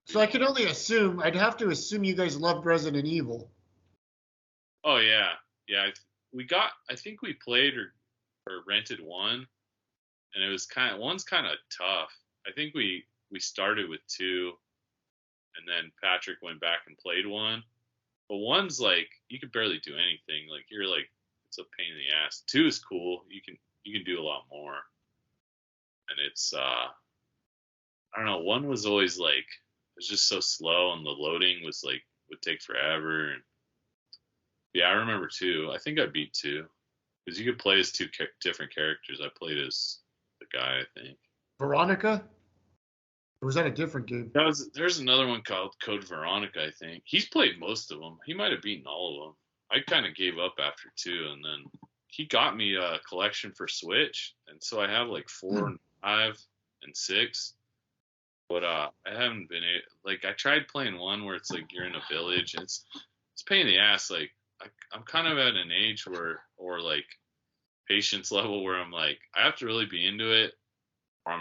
S2: So I can only assume, I'd have to assume you guys loved Resident Evil.
S1: Oh yeah. Yeah. I think we played or rented one, and it was one's kind of tough. I think we started with two, and then Patrick went back and played one. But one's like you can barely do anything. Like you're like it's a pain in the ass. Two is cool. You can do a lot more. And it's I don't know. One was always like it was just so slow, and the loading was like would take forever. And yeah, I remember two. I think I beat two because you could play as two different characters. I played as the guy, I think.
S2: Veronica? Or was that a different game?
S1: There's another one called Code Veronica, I think. He's played most of them. He might have beaten all of them. I kind of gave up after two, and then he got me a collection for Switch, and so I have like 4 and 5 and 6. But I haven't been like I tried playing one where it's like you're in a village. And it's a pain in the ass. Like I'm kind of at an age where or like patience level where I'm like I have to really be into it. Or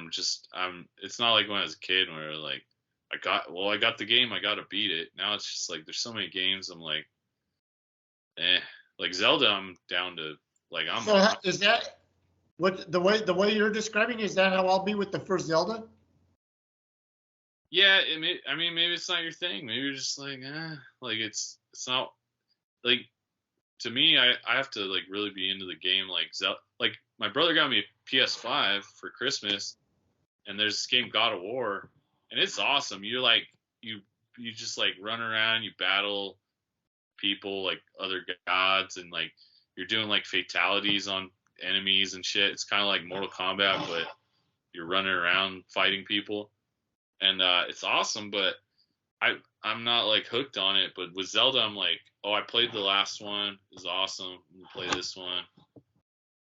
S1: it's not like when I was a kid where like I got the game, I got to beat it. Now it's just like there's so many games I'm like like Zelda I'm down to like I'm
S2: So is that what the way you're describing, is that how I'll be with the first Zelda?
S1: Yeah, I mean maybe it's not your thing. Maybe you're just like like it's not like to me I have to like really be into the game like Zelda. Like my brother got me a PS5 for Christmas, and there's this game God of War, and it's awesome. You're like you just like run around, you battle people like other gods, and like you're doing like fatalities on enemies and shit. It's kind of like Mortal Kombat, but you're running around fighting people, and it's awesome. But I'm not like hooked on it. But with Zelda, I'm like, oh, I played the last one. It was awesome. I'm gonna play this one.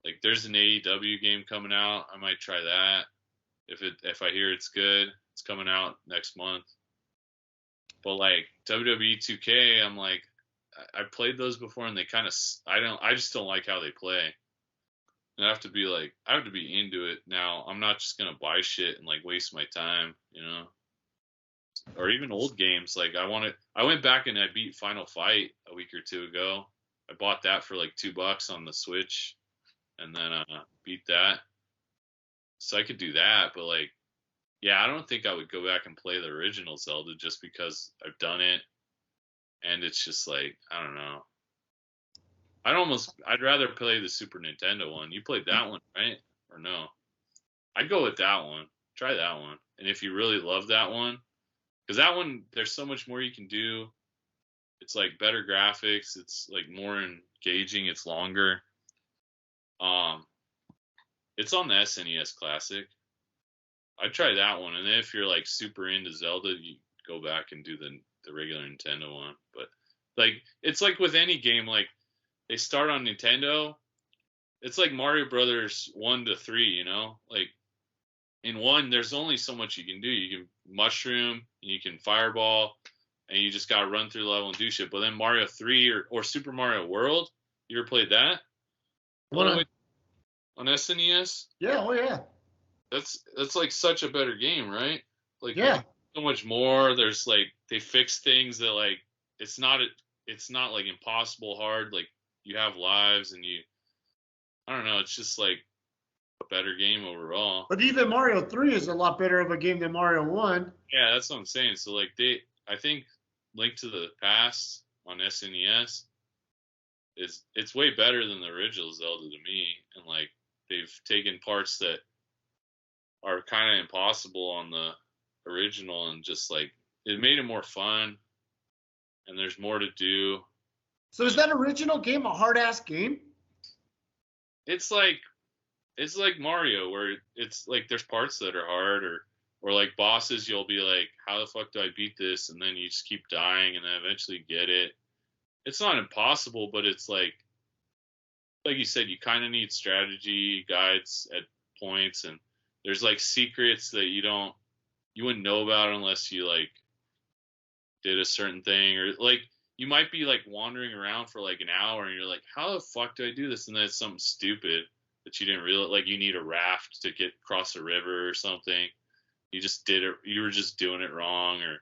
S1: Like there's an AEW game coming out. I might try that if I hear it's good. It's coming out next month. But like WWE 2K, I'm like I played those before, and they kind of I just don't like how they play. And I have to be into it now. I'm not just gonna buy shit and like waste my time, you know. Or even old games. Like I went back and I beat Final Fight a week or two ago. I bought that for like $2 on the Switch, and then beat that. So I could do that, but like, yeah, I don't think I would go back and play the original Zelda just because I've done it, and it's just like I don't know. I'd rather play the Super Nintendo one. You played that one, right? Or no? I'd go with that one. Try that one, and if you really love that one, because that one there's so much more you can do. It's like better graphics. It's like more engaging. It's longer. It's on the SNES Classic. I'd try that one, and then if you're like super into Zelda, you go back and do the regular Nintendo one. But like it's like with any game, like they start on Nintendo. It's like Mario Brothers 1 to 3, you know? Like in 1, there's only so much you can do. You can mushroom, you can fireball, and you just gotta run through the level and do shit. But then Mario 3 or Super Mario World, you ever played that? On SNES?
S2: Yeah, oh yeah.
S1: That's like such a better game, right? Like
S2: yeah,
S1: so much more. There's like they fix things that like it's not like impossible hard. Like you have lives and I don't know. It's just like a better game overall.
S2: But even Mario 3 is a lot better of a game than Mario 1.
S1: Yeah, that's what I'm saying. So like I think Link to the Past on SNES it's way better than the original Zelda to me, and like they've taken parts that are kind of impossible on the original and just like it made it more fun, and there's more to do.
S2: So is that original game a hard ass game?
S1: It's like Mario, where it's like there's parts that are hard, or like bosses you'll be like, how the fuck do I beat this? And then you just keep dying, and then eventually get it. It's not impossible, but it's like you said, you kind of need strategy guides at points, and there's like secrets that you wouldn't know about unless you like did a certain thing, or like you might be like wandering around for like an hour and you're like, how the fuck do I do this? And then it's something stupid that you didn't realize, like you need a raft to get across a river or something. You just did it. You were just doing it wrong. Or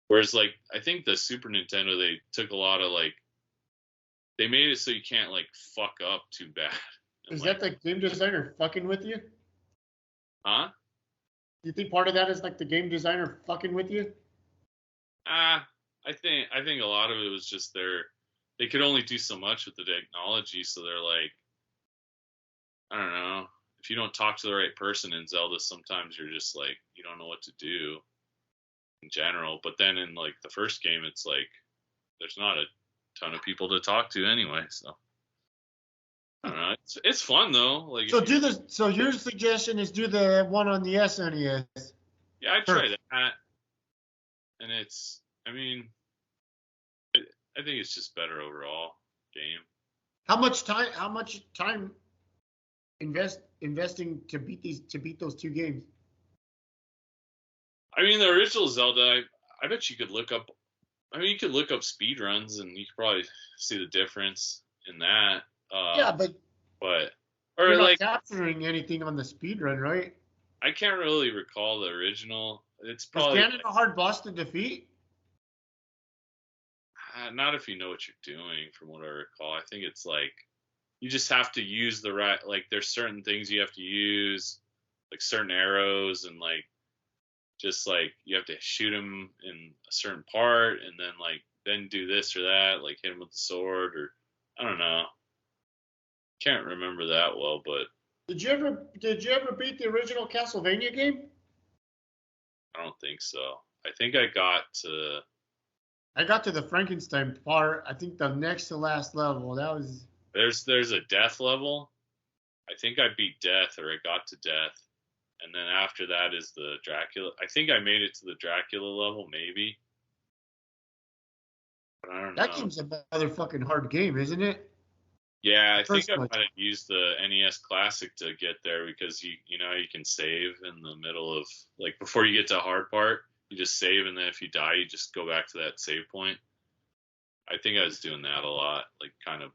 S1: whereas like, I think the Super Nintendo, they took a lot of like, they made it so you can't like fuck up too bad.
S2: Is that the game designer fucking with you?
S1: Huh?
S2: You think part of that is like the game designer fucking with you?
S1: I think a lot of it was just they could only do so much with the technology, so they're like, I don't know. If you don't talk to the right person in Zelda, sometimes you're just like, you don't know what to do in general. But then in like the first game, it's like there's not a ton of people to talk to anyway. So I don't know. It's fun though. Like
S2: So do this. So your suggestion is do the one on the SNES.
S1: Yeah, I tried that, and it's. I mean, I think it's just better overall game.
S2: How much time investing to beat those two games?
S1: I mean, the original Zelda, I bet you could look up. I mean, you could look up speed runs, and you could probably see the difference in that.
S2: Yeah, but
S1: or
S2: you're not
S1: like
S2: capturing anything on the speed run, right?
S1: I can't really recall the original. It's
S2: Is
S1: probably
S2: Ganon a hard boss to defeat?
S1: not if you know what you're doing. From what I recall, I think it's like you just have to use the right. Like there's certain things you have to use, like certain arrows, and like just like you have to shoot him in a certain part, and then do this or that, like hit him with the sword, or I don't know. Can't remember that well, but
S2: Did you ever beat the original Castlevania game?
S1: I don't think so. I think I got to
S2: the Frankenstein part. I think the next to last level. That was.
S1: There's a death level. I think I beat death, or I got to death, and then after that is the Dracula. I think I made it to the Dracula level, maybe. But I don't know.
S2: That game's a motherfucking hard game, isn't it?
S1: Yeah, I think I
S2: one.
S1: might have used the NES Classic to get there because you know you can save in the middle of like before you get to a hard part, you just save, and then if you die, you just go back to that save point. I think I was doing that a lot, like kind of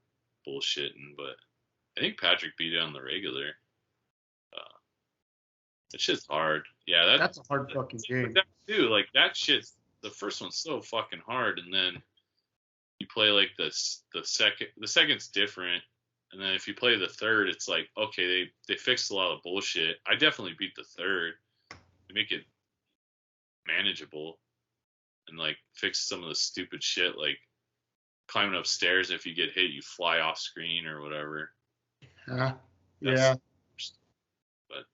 S1: bullshitting, but I think Patrick beat it on the regular. That shit's hard. Yeah,
S2: that's a hard fucking game.
S1: That too, like that shit's the first one's so fucking hard, and then you play like the second's different, and then if you play the third, it's like okay, they fixed a lot of bullshit. I definitely beat the third. They make it manageable, and like fix some of the stupid shit like climbing upstairs. If you get hit, you fly off screen or whatever.
S2: Yeah.
S1: But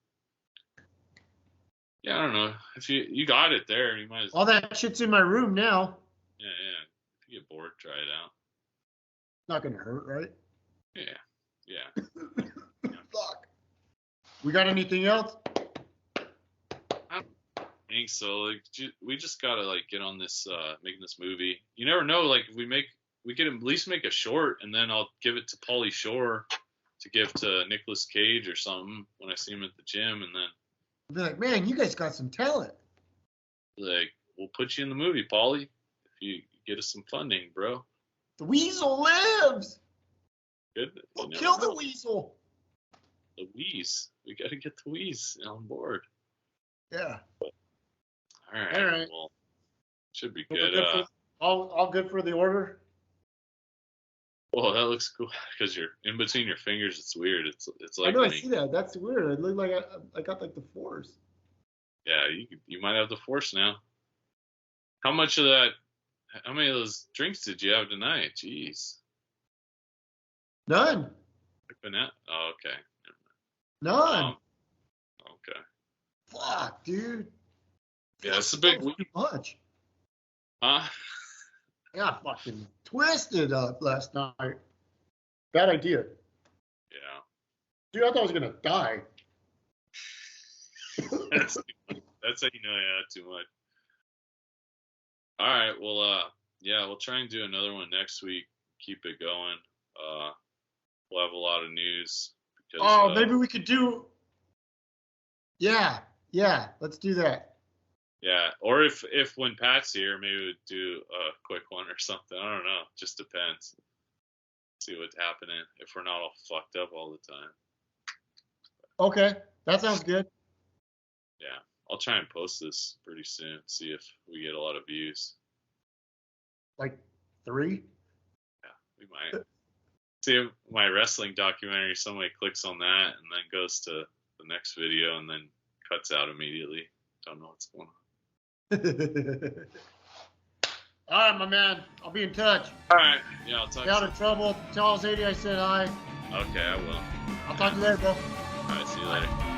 S1: yeah, I don't know. If you got it there, you might as well.
S2: All that shit's in my room now.
S1: Yeah. If you get bored, try it out.
S2: Not gonna hurt, right?
S1: Yeah.
S2: Fuck. We got anything else?
S1: I think so. Like, we just gotta like get on this making this movie. You never know. Like, if we could at least make a short, and then I'll give it to Pauly Shore to give to Nicolas Cage or something when I see him at the gym, and then
S2: I'll be like, man, you guys got some talent.
S1: Like, we'll put you in the movie, Pauly, if you get us some funding, bro.
S2: The weasel lives.
S1: Good.
S2: We'll kill the weasel.
S1: The Wheeze. We got to get the Wheeze on board.
S2: Yeah.
S1: All right. Well, should be good.
S2: All good for the order.
S1: Well, that looks cool because you're in between your fingers. It's weird. It's like
S2: I know. I see that. That's weird. It looked like I got like the Force.
S1: Yeah, you might have the Force now. How much of that? How many of those drinks did you have tonight? Jeez.
S2: None.
S1: Oh, okay.
S2: None.
S1: Okay.
S2: Fuck, dude.
S1: Yeah, it's a big week.
S2: Too much.
S1: Huh?
S2: Yeah, fucking twisted up last night. Bad idea.
S1: Yeah.
S2: Dude, I thought I was gonna die.
S1: That's how you know you had too much. All right. Well, yeah, we'll try and do another one next week. Keep it going. We'll have a lot of news. Because,
S2: maybe we could do. Yeah. Let's do that.
S1: Yeah, or if when Pat's here, maybe we'd do a quick one or something. I don't know. Just depends. See what's happening. If we're not all fucked up all the time.
S2: Okay, that sounds good.
S1: Yeah, I'll try and post this pretty soon. See if we get a lot of views.
S2: Like 3?
S1: Yeah, we might. See my wrestling documentary, somebody clicks on that and then goes to the next video and then cuts out immediately. Don't know what's going on.
S2: All right, my man. I'll be in touch.
S1: All right. Yeah, I'll talk
S2: Stay out of trouble. Tell Zadie I said hi.
S1: Okay, I will.
S2: I'll talk to you later, bro.
S1: All right, see you later.